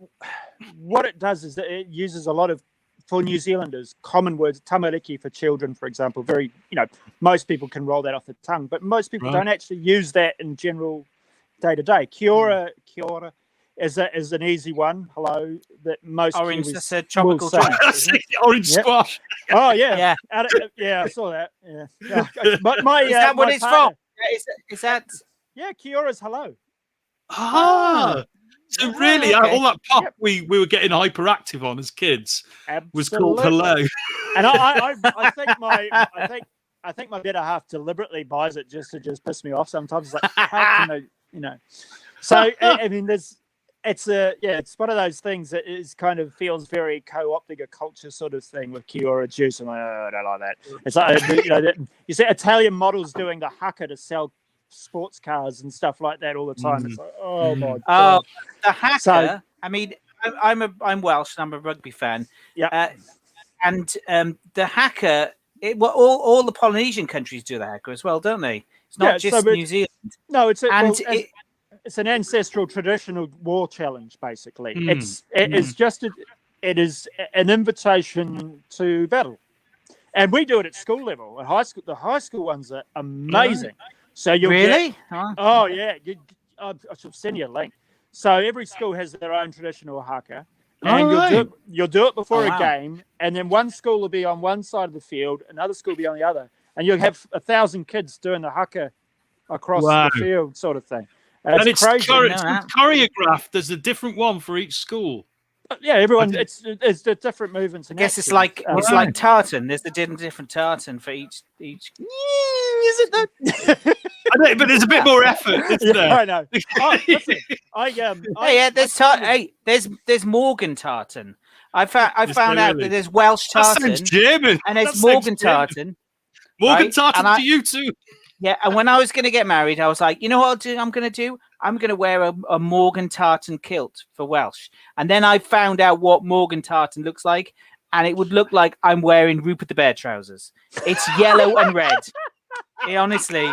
it does is that it uses a lot of, for New Zealanders, common words, tamariki for children, for example. Very, you know, most people can roll that off the tongue, but most people don't actually use that in general day to day. Kia ora is an easy one. Hello, that most orange. Kiwis That's a tropical say. Orange squash. Oh yeah. I saw that. Yeah. But my is that what it's from? Is that? Yeah, kia ora's hello. So really, all that pop we were getting hyperactive on as kids was called hello. And I think my better half deliberately buys it just to piss me off sometimes. It's like, how can they, you know? So I mean, it's one of those things that is kind of feels very co-opting a culture sort of thing with Kia ora juice. I'm like, I don't like that. It's like, you know, you see Italian models doing the haka to sell sports cars and stuff like that all the time. It's like, oh my God. The haka. So, I mean, I'm Welsh and I'm a rugby fan. Yeah. And the haka, all the Polynesian countries do the haka as well, don't they? It's not just New Zealand. No, it's an ancestral traditional war challenge, basically. It is an invitation to battle, and we do it at school level. At high school, the high school ones are amazing. So you'll really? I should send you a link. So every school has their own traditional haka, and you'll do it before a game, and then one school will be on one side of the field, another school will be on the other, and you'll have 1,000 kids doing the haka across the field, sort of thing. And it's choreographed. There's a different one for each school. Yeah, everyone. It's the different movements. I guess it's like tartan. There's a different tartan for each. Is it that? I know, but there's a bit more effort, isn't there? I know. Listen, there's Morgan tartan. I found out that there's Welsh tartan. That sounds German. And there's Morgan tartan. Morgan tartan to you too. Yeah, and when I was going to get married, I was like, you know what I'm going to do? I'm going to wear a Morgan tartan kilt for Welsh. And then I found out what Morgan tartan looks like, and it would look like I'm wearing Rupert the Bear trousers. It's yellow and red. Honestly,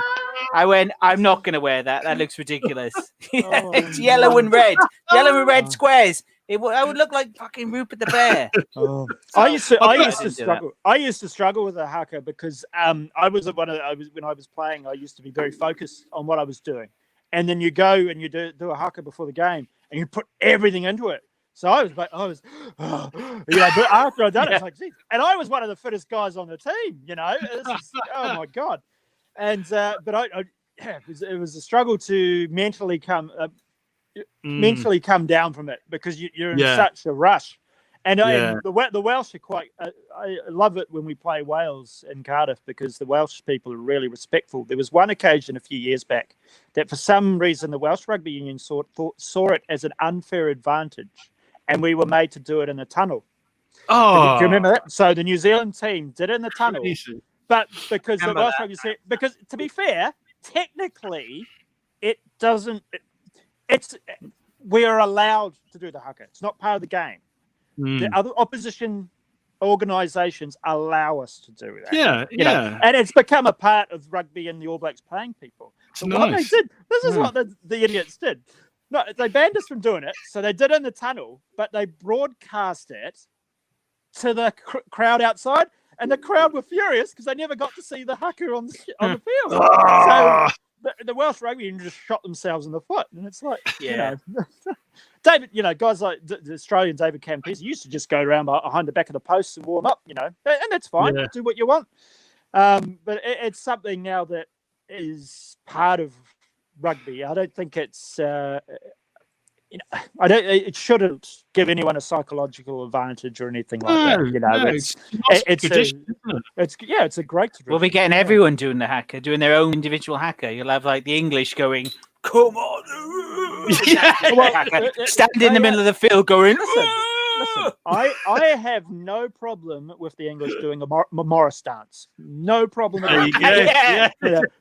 I went, I'm not going to wear that. That looks ridiculous. It's yellow and red. Yellow and red squares. I would look like fucking Rupert the Bear. I used to struggle with the haka because when I was playing, I used to be very focused on what I was doing, and then you go and you do a haka before the game, and you put everything into it. So but after I done it, it's like, geez. And I was one of the fittest guys on the team, you know. Oh my God! And it was a struggle to mentally come down from it because you're in such a rush. And the Welsh are quite. I love it when we play Wales in Cardiff because the Welsh people are really respectful. There was one occasion a few years back that for some reason the Welsh Rugby Union saw it as an unfair advantage, and we were made to do it in the tunnel. Oh, do you remember that? So the New Zealand team did it in the tunnel, but because the Welsh Rugby said, because to be fair, technically, it doesn't. We are allowed to do the haka. It's not part of the game. The other opposition organisations allow us to do that. Yeah. And it's become a part of rugby and the All Blacks playing people. So nice. what they did, this is what the idiots did. No, they banned us from doing it. So they did it in the tunnel, but they broadcast it to the crowd outside, and the crowd were furious because they never got to see the haka on the field. So the Welsh rugby union just shot themselves in the foot, and it's like, Yeah. David, guys like the Australian David Campese used to just go around behind the back of the posts and warm up, and that's fine. Yeah. Do what you want. But it's something now that is part of rugby. I don't think it's, it shouldn't give anyone a psychological advantage or anything like that. It's tradition, isn't it? It's a great tradition. We'll be getting everyone doing the haka, doing their own individual haka. You'll have like the English going, "Come on," stand in the middle of the field going. Listen, I have no problem with the English doing a Morris dance. No problem at all. Yeah.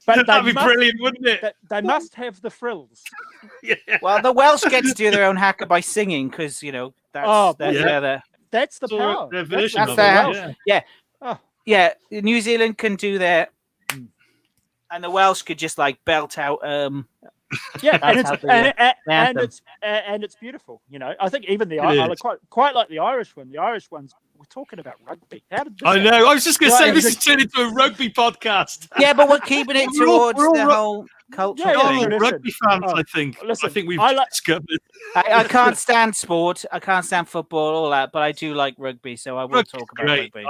But That'd be brilliant, wouldn't it? They must have the frills. Yeah. Well, the Welsh get to do their own haka by singing because that's That's the power. Their version that's of their it. yeah. Oh. Yeah. New Zealand can do their, and the Welsh could just like belt out. And it's beautiful. I think even I quite like the Irish one. The Irish ones, we're talking about rugby. How did this I know. I was just going to say this has turned into a rugby podcast. Yeah, but we're keeping it towards the whole culture. Yeah, We're all rugby fans, I think. Listen, I think we've discovered. I can't stand sport. I can't stand football, all that. But I do like rugby, so I will talk about rugby.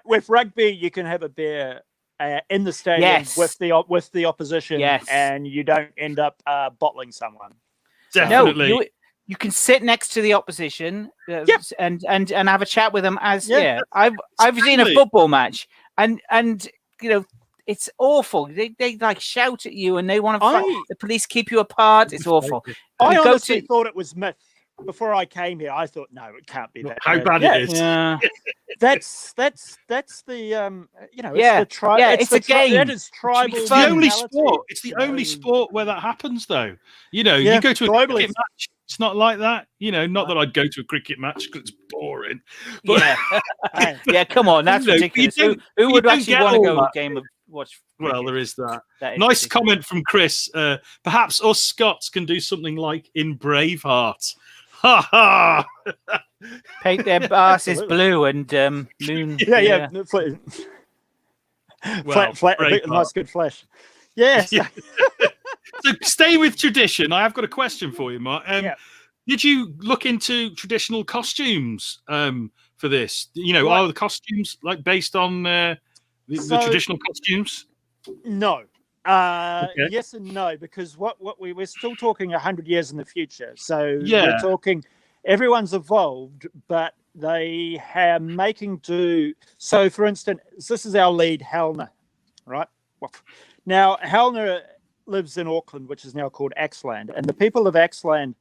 With rugby, you can have a beer in the stadium with the opposition, and you don't end up bottling someone. Definitely. No, you can sit next to the opposition and have a chat with them. I've seen a football match, and it's awful. They like shout at you, and they want to fight. The police keep you apart. It's awful. I honestly thought it was myth. Before I came here, I thought, no, it can't be that. How bad it is. Yeah. That's the it's the game. That is tribal. It's the only sport. It's the only sport where that happens, though. You go to a cricket match. It's not like that. Not that I'd go to a cricket match because it's boring. But come on, that's ridiculous. Who would actually want to go to a game of watch? Well, there is that. Nice comment from Chris. Perhaps us Scots can do something like in Braveheart. Ha ha! Paint their asses blue and moon. Yeah. Flat, nice good flash. Yes. So stay with tradition. I have got a question for you, Mark. Did you look into traditional costumes for this? Are the costumes like based on the traditional costumes? No. Yes and no, because what we're still talking 100 years in the future. So we're talking, everyone's evolved, but they are making do. So, for instance, this is our lead, Helner, right? Now, Helner lives in Auckland, which is now called Axland, and the people of Axland,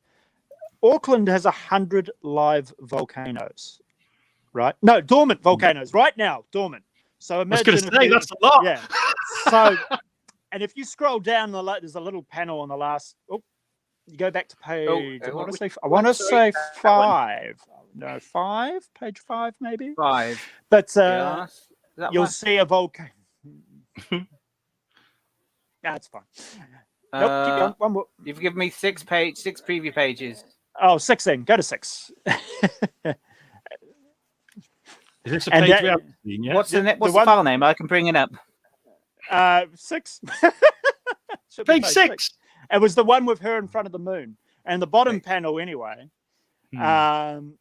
Auckland has 100 live volcanoes, right? No, dormant volcanoes right now, dormant. So imagine. I was going to say that's a lot. Yeah. So. And if you scroll down there's a little panel on the last. Oh, you go back to page. I want to say 5. No, 5. Page 5, maybe 5. But you'll see a volcano. That's fine. Nope, keep going. One more. You've given me 6 preview pages. Oh, 6 then. Go to 6. Is this a page we haven't seen yet? What's the file name? I can bring it up. 6. Page 6. It was the one with her in front of the moon, and the bottom panel anyway. And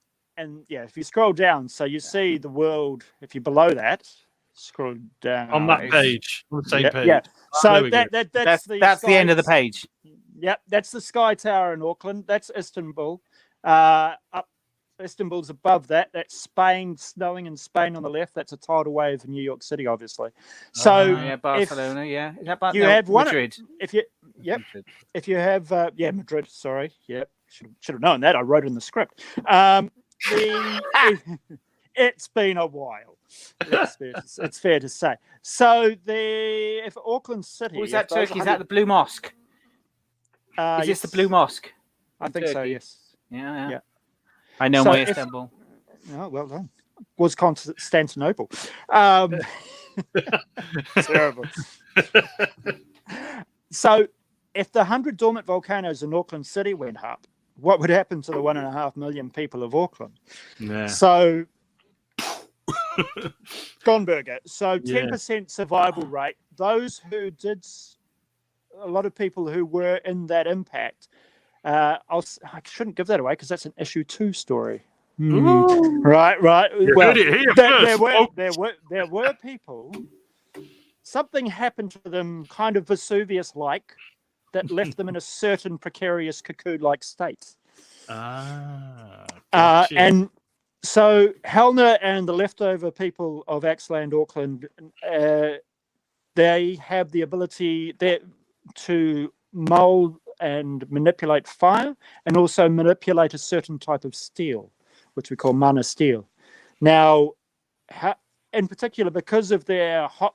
if you scroll down, so you see the world. If you're below that, scroll down on that page, on the same page. Yeah. So that's the end of the page. Yep, that's the Sky Tower in Auckland. That's Istanbul. Istanbul's above that. That's Spain, snowing in Spain on the left. That's a tidal wave in New York City, obviously. So Barcelona, Is that you have Madrid? Madrid. If you have Madrid. Sorry, should have known that. I wrote it in the script. It's been a while. It's fair to say. So if Auckland City, was that Turkey? Is that the Blue Mosque? Is this the Blue Mosque? I think so. Yes. Yeah. I know my Istanbul. Oh, well done. Was Constantinople. Terrible. So, if the 100 dormant volcanoes in Auckland City went up, what would happen to the 1.5 million people of Auckland? Yeah. So, Gonberger. So, 10% survival rate. Those who did a lot of people who were in that impact. I shouldn't give that away because that's an issue 2 story. Right. Well, there were people. Something happened to them, kind of Vesuvius-like, that left them in a certain precarious cocoon-like state. Gotcha. And so Helena and the leftover people of Axeland, Auckland, they have the ability to mold and manipulate fire, and also manipulate a certain type of steel, which we call mana steel. Now, in particular, because of their hot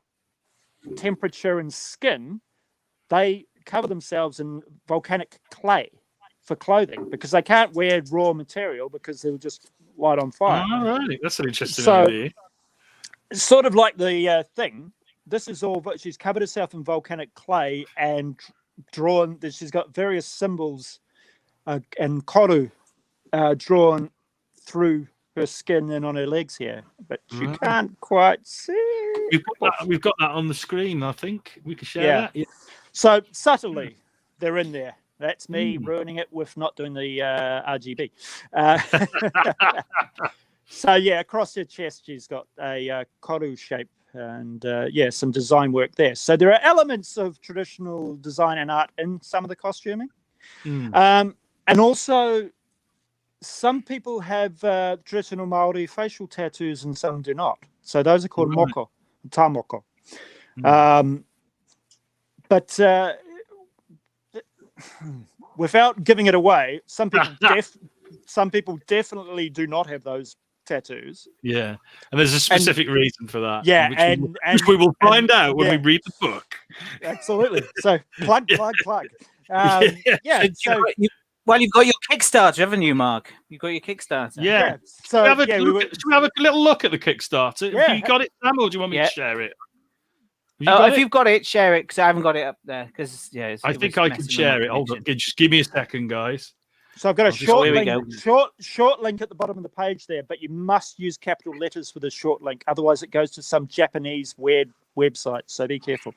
temperature and skin, they cover themselves in volcanic clay for clothing, because they can't wear raw material because they'll just light on fire. Oh, right. That's an interesting idea. Sort of like the thing. This is all. She's covered herself in volcanic clay and drawn. She's got various symbols and koru drawn through her skin and on her legs here, but you can't quite see. We've got that on the screen. I think we can share that. Yeah. So subtly, they're in there. That's me ruining it with not doing the RGB. So yeah, across her chest, she's got a koru shape, and some design work there. So there are elements of traditional design and art in some of the costuming, and also some people have traditional Maori facial tattoos and some do not. So those are called moko, tamoko. But without giving it away, some people definitely do not have those tattoos. Yeah, and there's a specific reason for that. Yeah, which we will find out when we read the book. Absolutely. So plug. So, well, you've got your Kickstarter, haven't you, Mark? You've got your Kickstarter. Yeah. So should we have a little look at the Kickstarter? Yeah. Have you got it, Sam, or do you want me to share it? You've got it, share it, because I haven't got it up there. Because I think I can share it. Hold on, just give me a second, guys. So I've got a short link at the bottom of the page there, but you must use capital letters for the short link. Otherwise, it goes to some Japanese weird website. So be careful.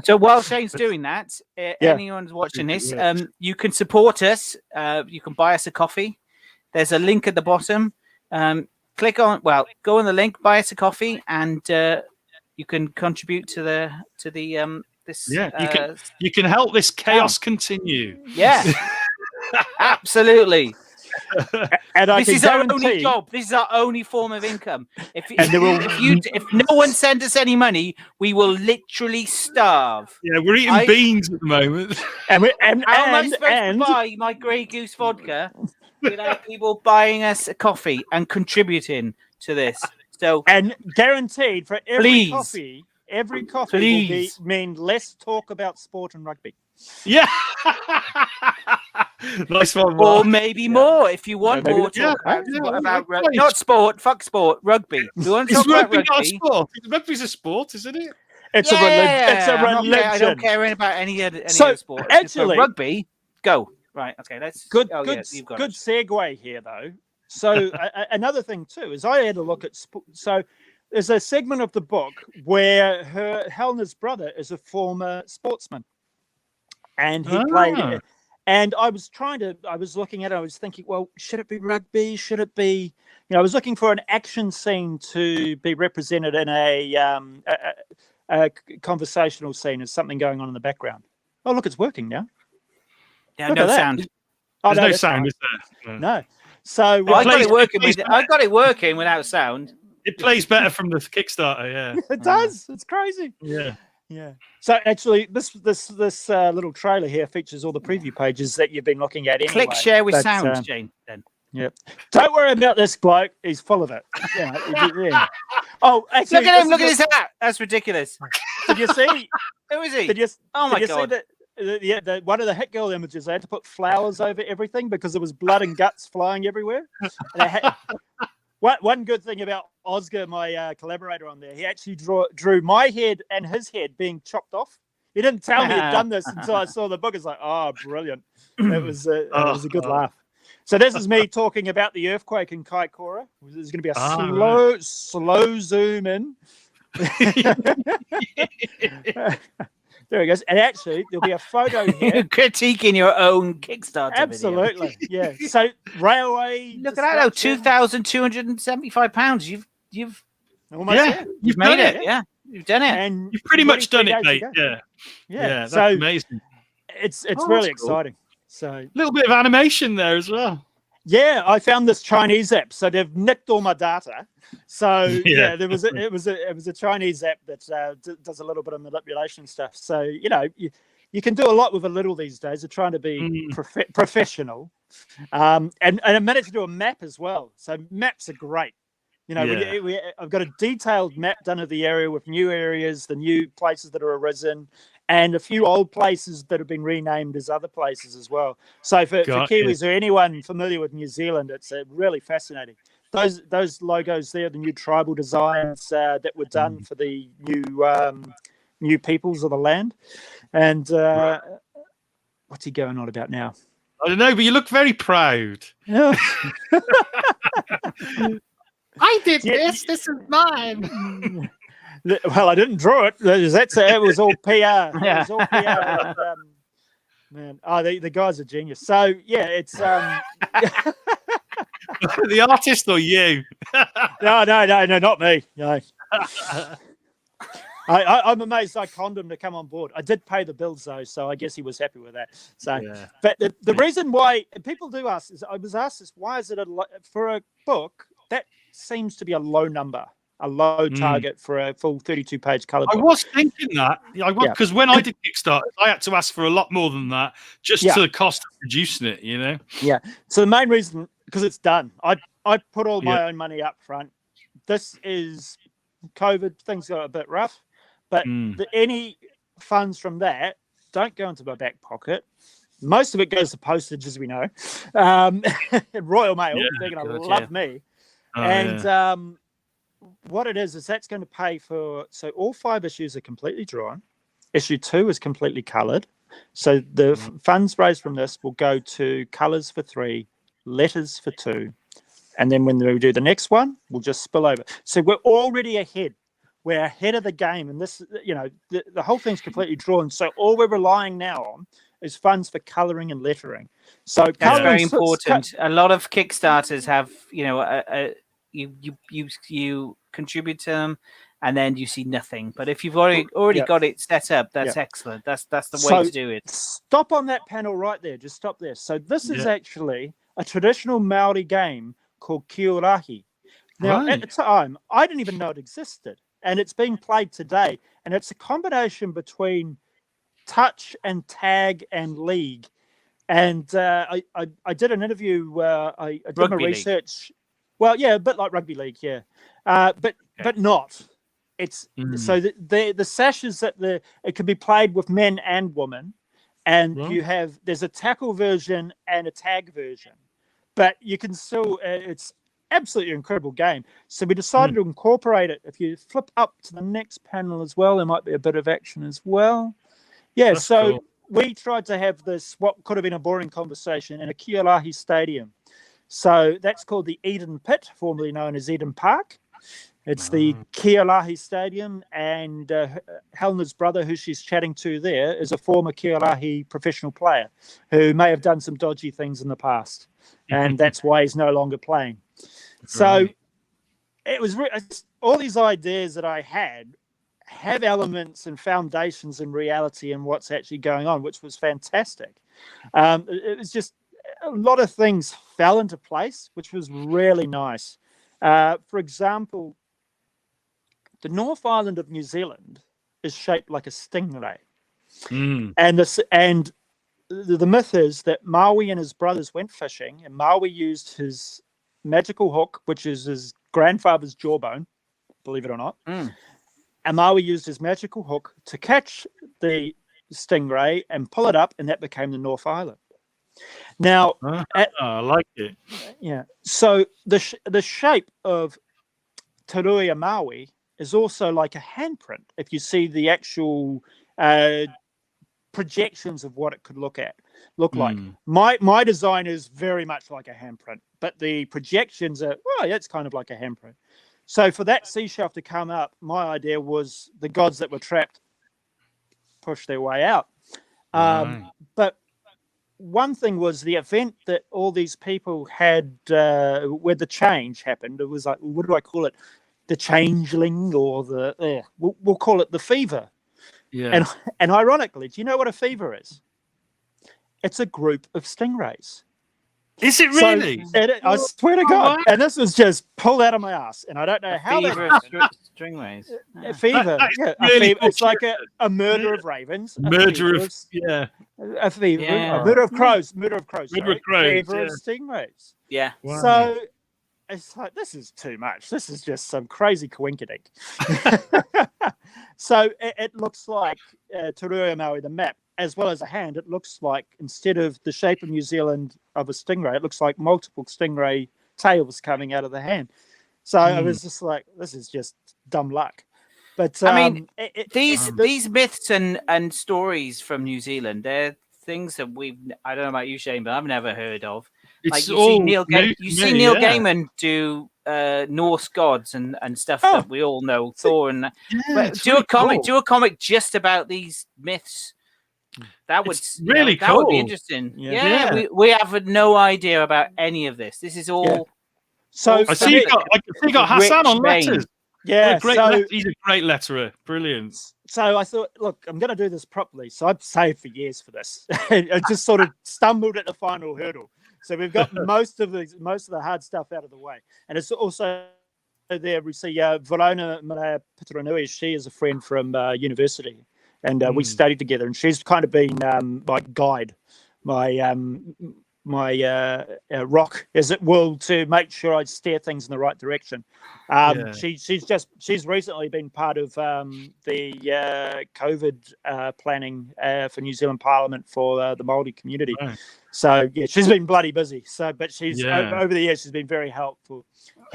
So while Shane's doing that, anyone's watching this, you can support us. You can buy us a coffee. There's a link at the bottom. Go on the link, buy us a coffee, and you can contribute to the this. Yeah, you can help this chaos continue. Yeah, absolutely. And this is our only job. This is our only form of income. If no one sends us any money, we will literally starve. Yeah, we're eating beans at the moment. How am I supposed to buy my Grey Goose vodka without people buying us a coffee and contributing to this? So, and guaranteed for every coffee will mean less talk about sport and rugby. Yeah. Nice one, Mark. Or maybe more if you want more talk about rugby. Not sport, fuck sport, rugby. We want to talk about rugby. Not a sport. Rugby's a sport, isn't it? It's a religion. I don't care about any other sport. Actually, rugby, go. Right, okay, let's good segue here though. So another thing too is I had a look at so there's a segment of the book where Helena's brother is a former sportsman, and he played. And I was looking at it. I was thinking, well, should it be rugby? Should it be? I was looking for an action scene to be represented in a conversational scene as something going on in the background. Oh, look, it's working now. Yeah, no sound. There's no sound, is there? No. So I got it working without sound. It plays better from the Kickstarter, yeah. It does. It's crazy. Yeah. So actually, this little trailer here features all the preview pages that you've been looking at. Anyway. Click share with sound, Jane. Then. Yep. Don't worry about this bloke. He's full of it. Yeah. Oh, actually, look at him. Look at his hat. That's ridiculous. Did you see? Who is he? Oh my God. See one of the Hit Girl images, they had to put flowers over everything because there was blood and guts flying everywhere. One good thing about Oscar, my collaborator on there, he actually drew my head and his head being chopped off. He didn't tell me he'd done this until I saw the book. It's like, oh, brilliant. It was a good laugh. So this is me talking about the earthquake in Kaikoura. There's going to be a slow zoom in. There he goes. And actually, there'll be a photo here. Critiquing your own Kickstarter video. Absolutely, yeah. So railway. Look at that! Now, £2,275. You've almost Yeah, there. you've made done it. Yeah, you've done it. And You've pretty much 23 done it, days to mate. go. Yeah, Yeah. that's So amazing. it's Oh, really that's cool. exciting. So A little bit of animation there as well. yeah, I found this Chinese app. So they've nicked all my data. So Yeah. it was a Chinese app that does a little bit of manipulation stuff. So you can do a lot with a little these days. They're trying to be professional, and I managed to do a map as well. So maps are great. I've got a detailed map done of the area with new areas, the new places that are arisen, and a few old places that have been renamed as other places as well. So for Kiwis or anyone familiar with New Zealand, it's really fascinating. Those logos there, the new tribal designs that were done for the new peoples of the land. And what's he going on about now? I don't know, but you look very proud. Yeah. I did this. This is mine. Well, I didn't draw it. It was all PR. Yeah. It was all PR. Man, the guy's a genius. So yeah, it's The artist or you? no, not me. No. I'm amazed I conned him to come on board. I did pay the bills though, so I guess he was happy with that. So, Yeah. but the reason why people do ask is, I was asked this: why is it for a book that seems to be a low number, a low target for a full 32-page colored book? I was thinking that. Because when I did Kickstarter, I had to ask for a lot more than that just to the cost of producing it. Yeah. So the main reason, because it's done. I put all my own money up front. This is COVID. Things got a bit rough. But any funds from that don't go into my back pocket. Most of it goes to postage, as we know. Royal Mail, they're going to love me. What it is that's going to pay for... So all 5 issues are completely drawn. Issue 2 is completely coloured. So the funds raised from this will go to colours for 3, letters for 2. And then when we do the next one, we'll just spill over. So we're already ahead. We're ahead of the game, and this, the whole thing's completely drawn. So all we're relying now on is funds for colouring and lettering. So that's very important. A lot of Kickstarters have, you contribute to them, and then you see nothing. But if you've already got it set up, that's excellent. That's the way to do it. Stop on that panel right there. Just stop there. So this is actually a traditional Maori game called Kiurahi. Now, at the time, I didn't even know it existed. And it's being played today. And it's a combination between touch and tag and league. And I did an interview where I did my research. Well, yeah, a bit like rugby league, yeah. But not. It's so the sashes that it can be played with men and women. And there's a tackle version and a tag version. But you can still, it's absolutely incredible game. So we decided to incorporate it. If you flip up to the next panel as well, there might be a bit of action as well. Yeah, that's cool. We tried to have this, what could have been a boring conversation, in a Kiolahi stadium. So that's called the Eden Pit, formerly known as Eden Park. It's the Kiolahi Stadium, and Helena's brother, who she's chatting to there, is a former Kiolahi professional player who may have done some dodgy things in the past, and that's why he's no longer playing. So it was all these ideas that I had have elements and foundations in reality and what's actually going on, which was fantastic. It was just a lot of things fell into place, which was really nice. For example, the North Island of New Zealand is shaped like a stingray. And the myth is that Maui and his brothers went fishing, and Maui used his magical hook, which is his grandfather's jawbone, believe it or not. And Maui used his magical hook to catch the stingray and pull it up, and that became the North Island. Now, I like it. Yeah. So the shape of Taruia Maui is also like a handprint. If you see the actual projections of what it could look like. My design is very much like a handprint, but the projections are, it's kind of like a handprint. So for that seashell to come up, my idea was the gods that were trapped push their way out. Right. But one thing was the event that all these people had, where the change happened. It was like, what do I call it? The changeling, or we'll call it the fever. Yeah. And ironically, do you know what a fever is? It's a group of stingrays. Is it really? I swear to God. And this was just pulled out of my ass. And I don't know how Fever that of stringways. A fever. That is Yeah, really a fever. It's cool. like a murder of ravens. Murder of a fever. Yeah. A murder of crows. Murder of crows. Murder of sorry. crows, Fever of yeah. stingrays. Yeah. Wow. So it's like, this is too much. This is just some crazy coinkydink. So it looks like Te Reo Maui, the map, as well as a hand, it looks like, instead of the shape of New Zealand of a stingray, it looks like multiple stingray tails coming out of the hand. So I was just like, this is just dumb luck. But I mean, these myths and stories from New Zealand, they're things that I don't know about you, Shane, but I've never heard of. It's Like you all see Neil, new you to see me, Neil yeah. Gaiman do Norse gods and stuff that we all know, Thor, and but do a comic just about these myths. That would really that would be cool. interesting. Yeah. Yeah, we have no idea about any of this. This is all. Yeah. So I see you got Hassan on Rich letters. yeah, He's a great letterer. Brilliant. So I thought, look, I'm going to do this properly. So I've saved for years for this. I just sort of stumbled at the final hurdle. So we've got most of the hard stuff out of the way, and it's also there. We see Verona Maria Pitaranui. She is a friend from university, and we studied together. And she's kind of been my guide, my rock, as it will, to make sure I steer things in the right direction. She's recently been part of the COVID planning for New Zealand Parliament for the Māori community. Right. So yeah, she's been bloody busy. So, but she's over the years she's been very helpful.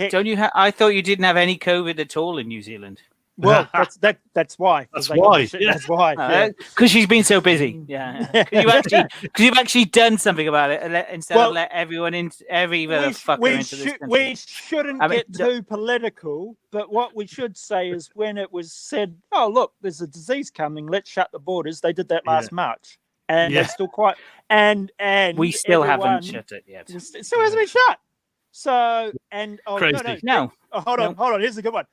Don't you? I thought you didn't have any COVID at all in New Zealand. Well, that's why. That's why. That's why. Because she's been so busy. Yeah. Because you've actually done something about it, instead of let everyone in, every fucker into this country. We shouldn't get too political, but what we should say is when it was said, "Oh, look, there's a disease coming. Let's shut the borders." They did that last March, and they're still quite. And we still haven't shut it yet. It still hasn't been shut. So crazy. No. Oh, hold on. Here's a good one.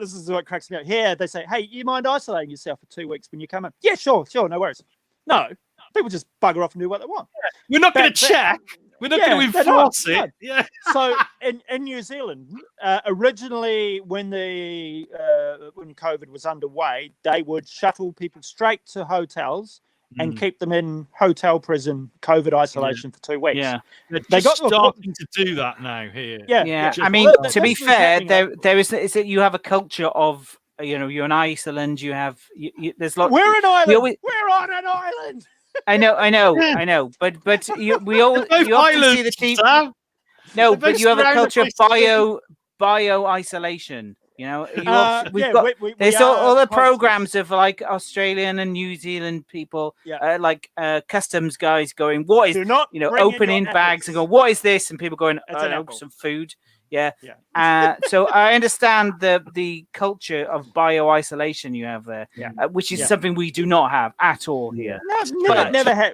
This is what cracks me up. Here they say, "Hey, you mind isolating yourself for 2 weeks when you come in?" Yeah, sure, no worries. No, people just bugger off and do what they want. We're not going to check. We're not going to enforce it. Yeah. So in New Zealand, originally when when COVID was underway, they would shuttle people straight to hotels and keep them in hotel prison COVID isolation for 2 weeks. Yeah, they got starting to do that now here. Yeah. I mean, to be fair, there is that you have a culture of you're in Iceland. You have there's lots. We're an island. We're on an island. I know. But we all you often see the TV. No, but you have a culture of bio isolation. We've got there's all the programs of like Australian and New Zealand people, like customs guys going, what is opening bags and go, what is this? And people going, some food. Yeah. So I understand the culture of bio isolation you have there, which is something we do not have at all here. No, never had.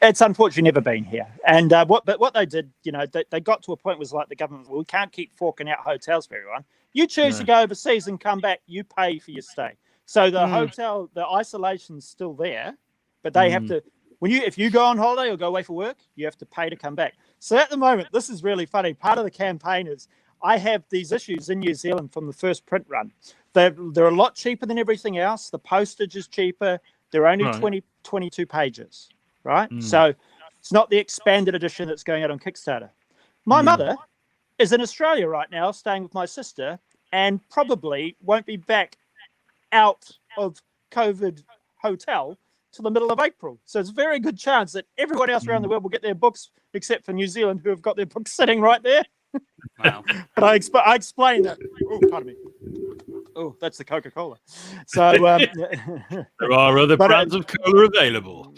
It's unfortunately never been here. And what they did, they got to a point was like the government, we can't keep forking out hotels for everyone. You choose to go overseas and come back, you pay for your stay. So the hotel, the isolation's still there, but they have to. If you go on holiday or go away for work, you have to pay to come back. So at the moment, this is really funny. Part of the campaign is I have these issues in New Zealand from the first print run. They're a lot cheaper than everything else. The postage is cheaper. They're only 22 pages. Right? So it's not the expanded edition that's going out on Kickstarter. My mother is in Australia right now, staying with my sister, and probably won't be back out of COVID hotel till the middle of April. So it's a very good chance that everyone else around the world will get their books, except for New Zealand, who have got their books sitting right there. Wow. But I explained that. Oh, pardon me. Oh, that's the Coca-Cola. So there are other brands of cola available.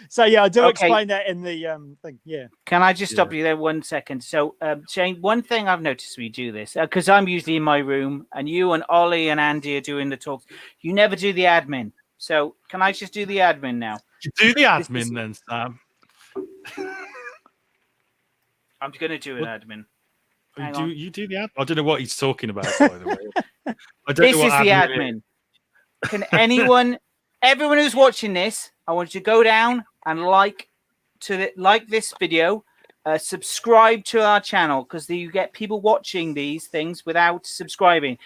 So yeah, I do Okay. explain that in the thing. Yeah. Can I just stop you there 1 second? So, Shane, one thing I've noticed when you do this, because I'm usually in my room and you and Ollie and Andy are doing the talks, you never do the admin. So, can I just do the admin now? You do the admin then, Sam. I'm going to do an admin. You do the admin? I don't know what he's talking about, by the way. This is the admin. Can everyone who's watching this, I want you to go down and like this video, subscribe to our channel, because you get people watching these things without subscribing.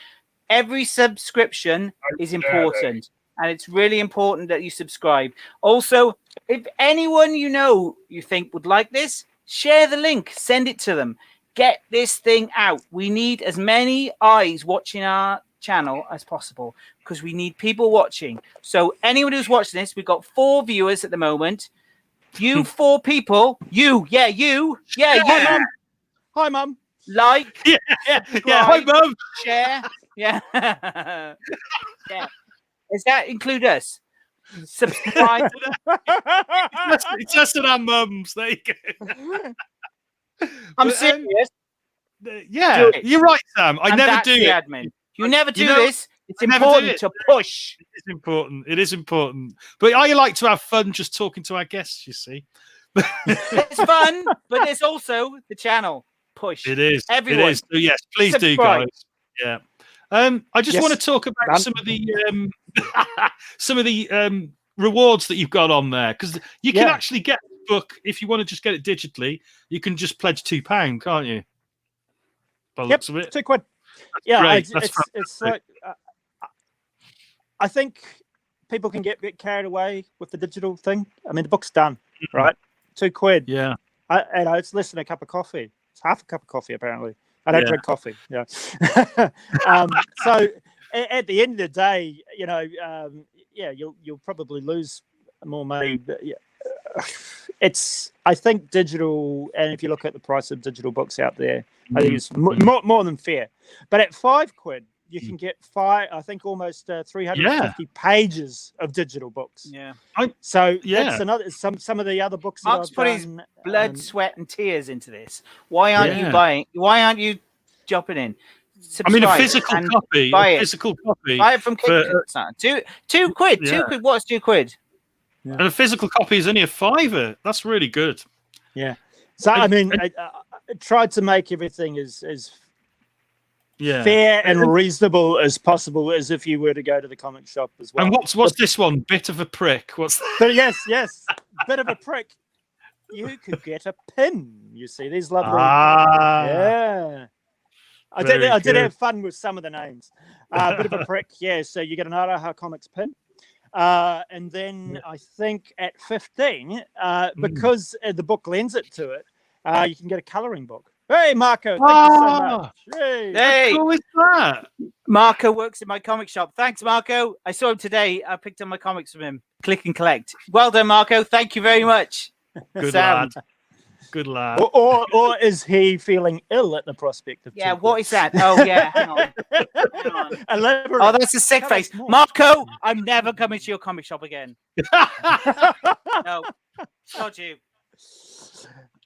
Every subscription is important, and it's really important that you subscribe. Also, if anyone you think would like this, share the link, send it to them. Get this thing out. We need as many eyes watching our channel as possible, because we need people watching. So anyone who's watching this, we've got 4 viewers at the moment. You 4 people, you. Hi, Mum. Like, Yeah, hi, Mum. share, yeah. Does that include us? Subscribe. It's just our mums. There you go. I'm serious. Yeah, you're right, Sam. I never do the it. admin. You never do this. It's never do important it. to push. It's important. It is important. But I like to have fun just talking to our guests, you see. It's fun, but there's also the channel. Push. It is. Everyone. It is. So yes, please Subscribe. do, guys. Yeah. I just want to talk about some of the rewards that you've got on there, because you can actually get the book if you want to just get it digitally. You can just pledge £2, can't you? By the looks of it. £2. Yeah, it's like I think people can get a bit carried away with the digital thing. I mean, the book's done, right? £2. Yeah. It's less than a cup of coffee. It's half a cup of coffee, apparently. I don't drink coffee. Yeah. So at the end of the day, you'll probably lose more money. But I think digital, and if you look at the price of digital books out there, I think it's more than fair. But at £5, you can get almost 350 pages of digigle books. Yeah. That's another. Some of the other books. Mark's put his blood, sweat, and tears into this. Why aren't you buying? Why aren't you jumping in? I mean, a physical copy. Buy it from Kickstarter. £2. £2. What's £2? Yeah. And a physical copy is only a £5. That's really good. Yeah. So I tried to make everything as fair and reasonable as possible, as if you were to go to the comic shop as well. And what's this one? Bit of a prick. What's that? But yes, bit of a prick. You could get a pin. You see these lovely. Yeah. I did have fun with some of the names. Bit of a prick. Yeah. So you get an Araha Comics pin. And then I think at 15, because the book lends it to it, you can get a colouring book. Hey, Marco, thank you so much. Hey, how cool is that? Marco works in my comic shop. Thanks, Marco. I saw him today. I picked up my comics from him. Click and collect. Well done, Marco. Thank you very much. Good lad. Good lad. Or is he feeling ill at the prospect of? Yeah, what is that? Oh, yeah. Hang on. Oh, that's a sick face. Marco, I'm never coming to your comic shop again. No, told you.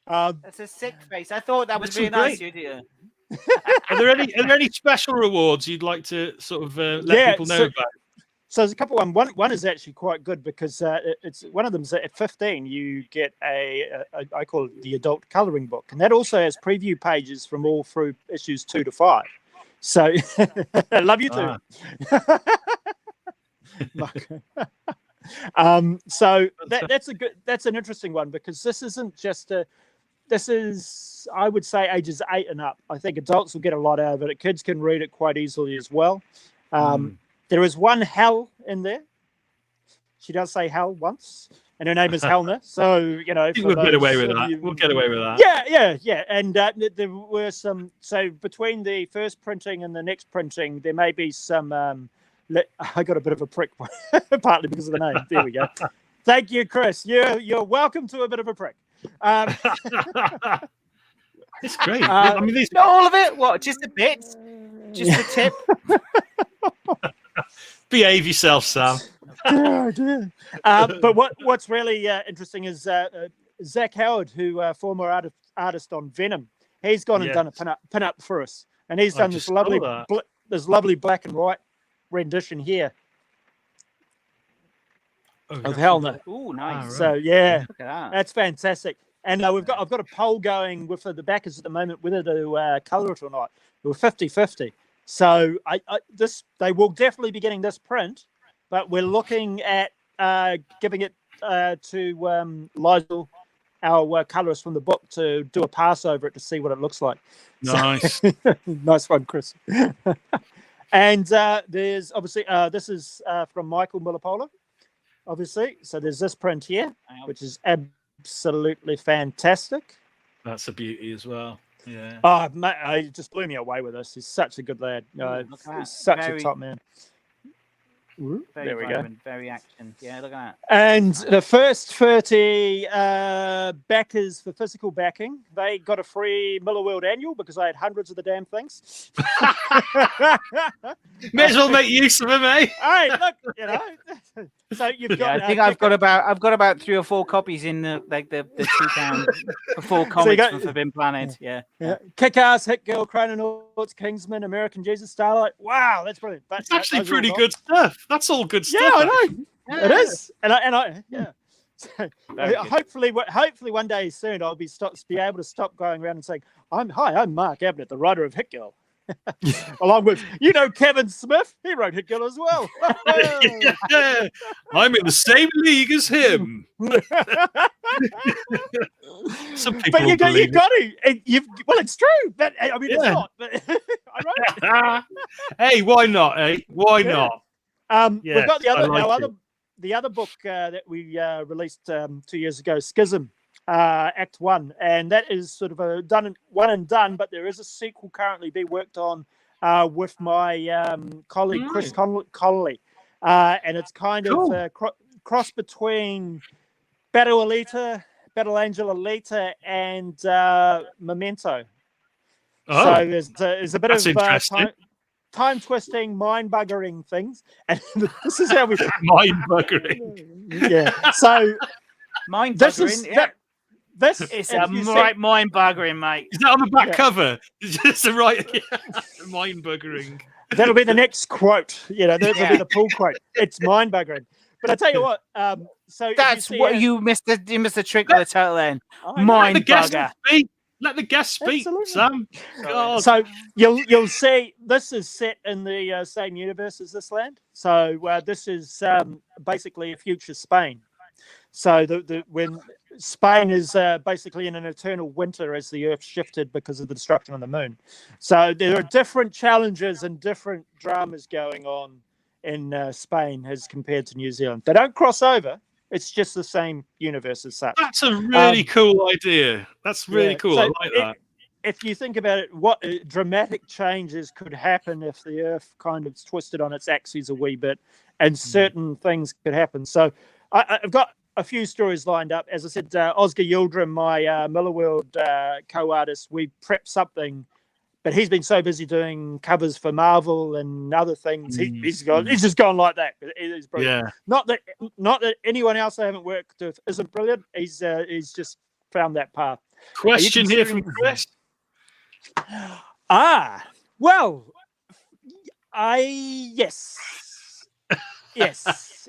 That's a sick face. I thought that was really nice of you. Are there any special rewards you'd like to sort of let people know about? So there's a couple. One is actually quite good, because it's one of them's at 15 you get I call it the adult colouring book, and that also has preview pages from all through issues 2 to 5. So I love you too. So that's an interesting one, because this isn't just this is, I would say, ages 8 and up. I think adults will get a lot out of it. Kids can read it quite easily as well. There is one Hel in there. She does say Hel once, and her name is Helena. So, we'll get away with that. We'll get away with that. Yeah. And there were some. So between the first printing and the next printing, there may be some. I got a bit of a prick, partly because of the name. There we go. Thank you, Chris. You're welcome to a bit of a prick. It's great. I mean, not all of it. What? Just a bit? Just a tip? Behave yourself, Sam. dear. But what's really interesting is Zach Howard, who former artist on Venom, he's gone and done a pin up for us, and he's done this lovely black and white rendition here of Helena. Oh, nice. Right. So yeah, look at that. That's fantastic. And I've got a poll going with the backers at the moment whether to colour it or not. We're 50-50. So they will definitely be getting this print, but we're looking at giving it to Lysel, our colourist from the book, to do a pass over it to see what it looks like. Nice. So, nice one, Chris. And there's obviously this is from Michael Milapola, obviously. So there's this print here, which is absolutely fantastic. That's a beauty as well. Yeah. Oh, mate, he just blew me away with this. He's such a good lad. He's such a top man. There we go. Very action. Yeah, look at that. And the first 30 backers for physical backing, they got a free Miller World Annual because I had hundreds of the damn things. May as well make use of them, eh? Hey, look, So you've got. I think I've got about 3 or 4 copies in the £2 for 4 comics from Forbidden Planet. Yeah. Kick-Ass, Hit Girl, Chrononauts, Kingsman, American Jesus, Starlight. Wow, that's brilliant. But it's actually pretty good stuff. That's all good stuff. Yeah, I know. Yeah. It is, and I yeah. So, hopefully one day soon I'll be able to stop going around and saying, I'm Mark Abnett, the writer of Hit Girl. Along with Kevin Smith, he wrote Hit Girl as well. Yeah, I'm in the same league as him. Some people, but you got to. Well, it's true, but I mean, it's not. But I wrote it. Hey, why not? Eh? Why not? We've got the other book that we released 2 years ago, Schism. Act 1, and that is sort of a one and done, but there is a sequel currently being worked on with my colleague Chris Connolly, and it's kind of a cross between Battle Angel Alita and Memento. So there's a bit of time twisting, mind buggering things, and this is how we mind buggering. Yeah. So mind buggering. This is right mind buggering, mate. Is that on the back cover? It's the right mind buggering. That'll be the next quote. That'll be the pull quote. It's mind buggering. But I tell you what, so that's what you missed the trick of the title then. Mind bugger. Let the guest speak, Absolutely. Sam. God. So you'll see this is set in the same universe as this land. So this is basically a future Spain. So when Spain is basically in an eternal winter as the Earth shifted because of the destruction of the moon. So there are different challenges and different dramas going on in Spain as compared to New Zealand. They don't cross over. It's just the same universe as such. That's a really cool idea. That's really cool. So I like that. If you think about it, what dramatic changes could happen if the Earth kind of twisted on its axis a wee bit, and certain things could happen. So I've got a few stories lined up. As I said, Oscar Yildirim, my Miller World co-artist, we prepped something, but he's been so busy doing covers for Marvel and other things. He's just gone like that. He's brilliant. Yeah. Not that anyone else I haven't worked with isn't brilliant. He's just found that path. Question here from Chris. Well, yes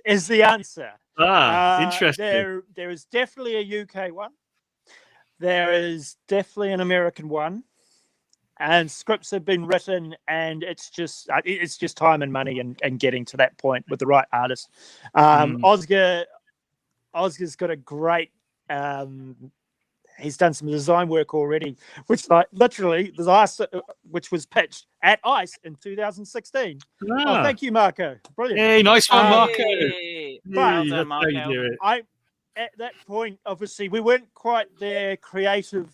is the answer. Interesting. There is definitely a UK one. There is definitely an American one, and scripts have been written, and it's just time and money and getting to that point with the right artist. Oscar's got a great. He's done some design work already, which literally the last, which was pitched at ICE in 2016. Oh, thank you, Marco. Brilliant. Hey, nice one, Marco. Well done, Marco. At that point, obviously, we weren't quite their creative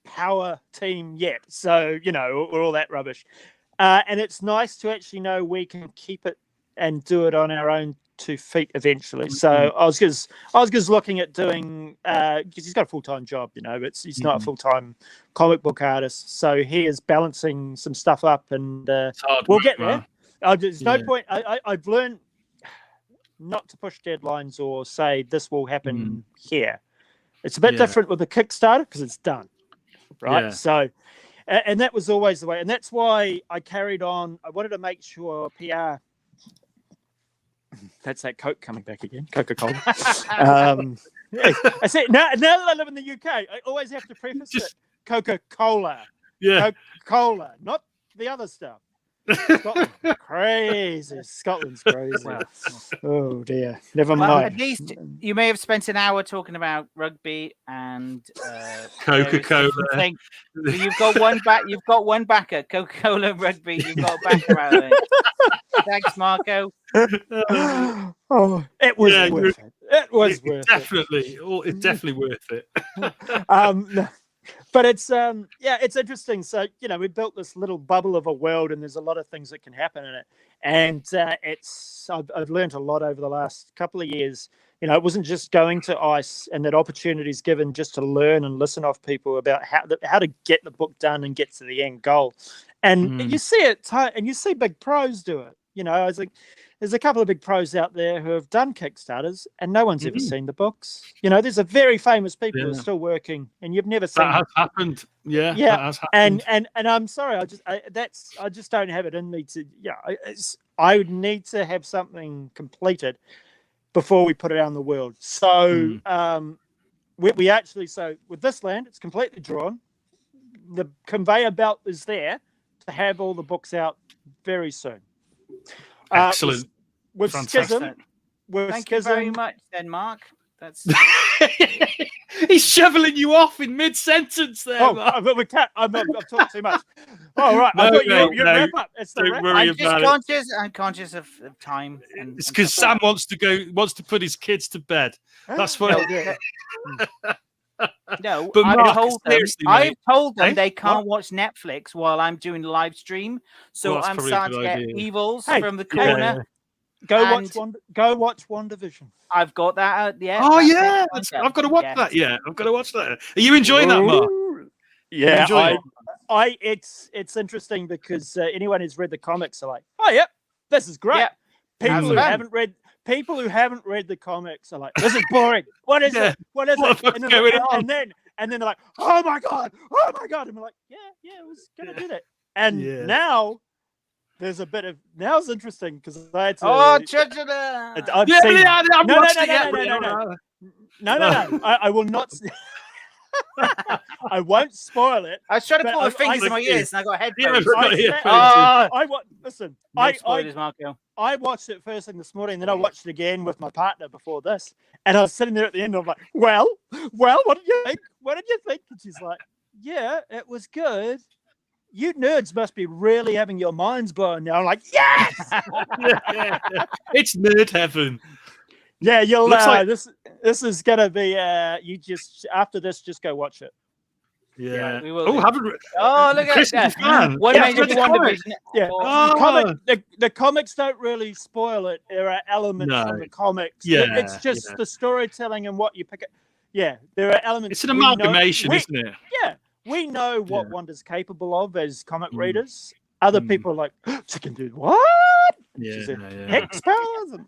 power team yet. So, we're all that rubbish. And it's nice to actually know we can keep it and do it on our own 2 feet eventually. So Oscar's looking at doing because he's got a full-time job, but he's not a full-time comic book artist. So he is balancing some stuff up, and we'll get there. There's no point. I've learned not to push deadlines or say this will happen here. It's a bit different with the Kickstarter because it's done, right? Yeah. So, and that was always the way, and that's why I carried on. I wanted to make sure PR. That's that Coke coming back again, Coca-Cola. I said now that I live in the UK, I always have to preface it Coca-Cola. Yeah. Coca-Cola, not the other stuff. Scotland, crazy. Scotland's crazy. Oh dear. Never Well, mind. at least you may have spent an hour talking about rugby and Coca-Cola. You've got one back. You've got one backer. Coca-Cola rugby. You've got a backer out of it. Thanks, Marco. Oh, it was worth it. It was worth definitely. It. It's definitely worth it. No. But it's it's interesting. So we built this little bubble of a world, and there's a lot of things that can happen in it. And I've learned a lot over the last couple of years. It wasn't just going to ICE and that opportunities given just to learn and listen off people about how to get the book done and get to the end goal. And you see it, and you see big pros do it. I was like, there's a couple of big pros out there who have done Kickstarters, and no one's ever seen the books. There's a very famous people who are still working, and you've never seen. That has happened. Yeah. Yeah. That has happened. And I'm sorry, I just don't have it in me to. I would need to have something completed before we put it out in the world. So we actually with this land, it's completely drawn. The conveyor belt is there to have all the books out very soon. Excellent. With Schism. Thank you very much, then, Mark. That's he's shoveling you off in mid-sentence there. Oh, but we can't. I've talked too much. All right. I thought you wrap up. It's the wrap. I'm just conscious of time. It's because Sam wants to put his kids to bed. That's what. No, but I've told them they can't watch Netflix while I'm doing live stream. So I'm starting to get evils from the corner. Go watch WandaVision. I've got that out. Yeah. Oh yeah, I've got to watch that. Yeah, I've got to watch that. Are you enjoying that, Mark? Yeah, it's interesting because anyone who's read the comics are like, oh yeah, this is great. Yeah. People who haven't read the comics are like, this is boring. What is it? What is it? And then they're like, oh my god. And we're like, yeah, it was gonna do that. And now there's a bit of it's interesting because I had to. Oh, No. I will not. I won't spoil it. I was trying to put my fingers in my ears and I got headphones. Listen. Marco. I watched it first thing this morning, and then I watched it again with my partner before this. And I was sitting there at the end, and I'm like, well, what did you think? What did you think? And she's like, yeah, it was good. You nerds must be really having your minds blown now. I'm like, yes! It's nerd heaven. Yeah, you'll this is gonna be you just after this, just go watch it. Yeah. We will. Oh, look at that. What made you WandaVision? Yeah. The comics don't really spoil it. There are elements from the comics. Yeah. It's just the storytelling and what you pick up. Yeah, there are elements. It's an amalgamation, isn't it? Yeah. We know what Wanda's capable of as comic readers. Other people are like, she can do what? Hex powers?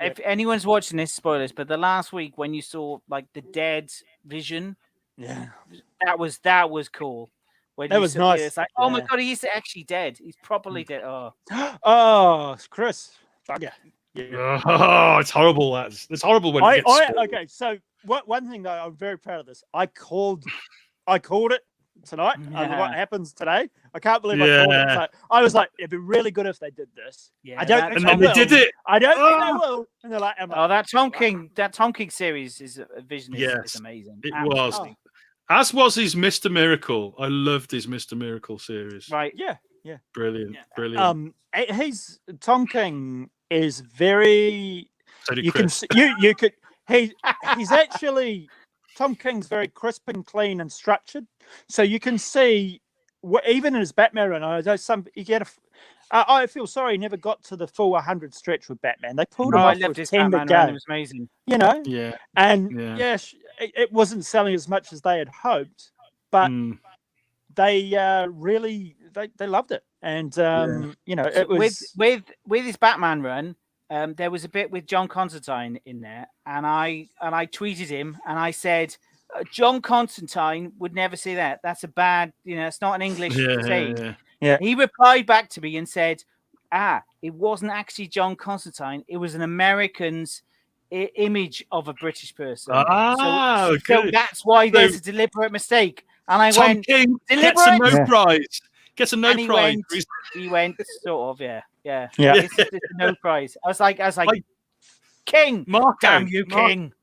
If anyone's watching this, spoilers, but the last week when you saw like the dead vision, that was cool. When that was nice. It's like, oh my god, he's actually dead. He's properly dead. Oh, Chris. Bugger. Yeah. Oh, it's horrible. It's horrible when it gets okay, so one thing though, I'm very proud of this. I called it tonight. What happens today? I can't believe I called it. So I was like, it'd be really good if they did this. Yeah, I don't think they will. Did it. I don't think they will. And they're like, that Tom King series is a vision. Is amazing. It was. As was his Mr. Miracle. I loved his Mr. Miracle series. Right. Yeah. Brilliant. He's Tom King is very. So did you Chris. He's actually Tom King's very crisp and clean and structured, so you can see even in his Batman run. I feel sorry he never got to the full 100 stretch with Batman. They pulled him off with 10 to go. It was amazing. It wasn't selling as much as they had hoped, but they really they loved it. And it was with his Batman run. There was a bit with John Constantine in there, and I tweeted him and I said, John Constantine would never say that. That's a bad, it's not an English saying. Yeah. He replied back to me and said, it wasn't actually John Constantine. It was an American's image of a British person. So that's why there's a deliberate mistake. And I Tom went, King deliberate? gets a no prize. Gets a no and prize. He went sort of, yeah. It's a no prize. I was like, King, Marco, damn you, King.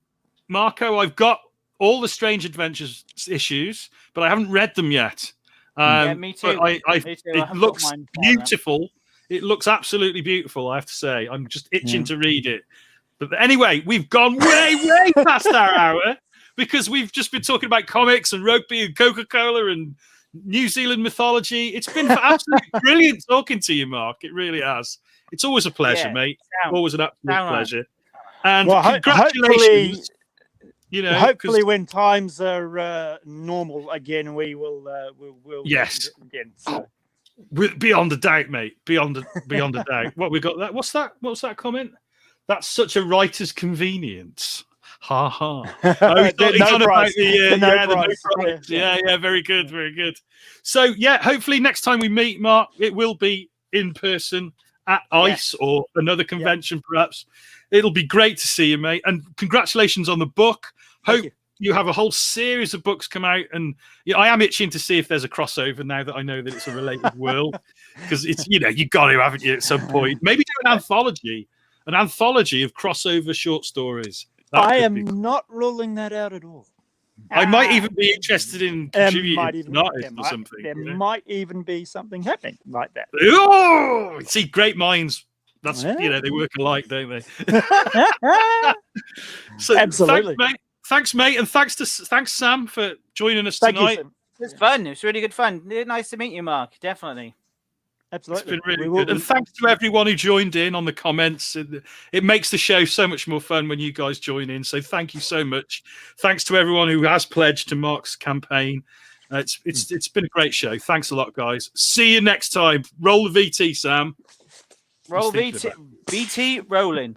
Marco, I've got all the Strange Adventures issues, but I haven't read them yet. Me too. It looks beautiful. It looks absolutely beautiful, I have to say. I'm just itching to read it. But anyway, we've gone way past our hour because we've just been talking about comics and rugby and Coca-Cola and New Zealand mythology. It's been absolutely brilliant talking to you, Mark. It really has. It's always a pleasure, mate. Always an absolute pleasure. And congratulations. Hopefully when times are normal again, we'll yes again. So. Beyond a doubt, mate. Beyond a doubt. What we got? That what's that comment? That's such a writer's convenience. Ha ha. No price. Yeah, very good. So hopefully next time we meet, Mark, it will be in person at ICE or another convention, perhaps. It'll be great to see you, mate. And congratulations on the book. Hope you have a whole series of books come out, and I am itching to see if there's a crossover now that I know that it's a related world, because it's you got to, haven't you, at some point? Maybe do an anthology of crossover short stories. I am not ruling that out at all. I might even be interested in contributing an artist or something. There might even be something happening like that. Oh, see, great minds. That's they work alike, don't they? So absolutely. Thanks, mate, and thanks, Sam, for joining us tonight. It was fun. It was really good fun. Nice to meet you, Mark. Definitely. Absolutely. It's been really good. And thanks to everyone who joined in on the comments. It makes the show so much more fun when you guys join in. So thank you so much. Thanks to everyone who has pledged to Mark's campaign. It's been a great show. Thanks a lot, guys. See you next time. Roll the VT, Sam. Roll VT rolling.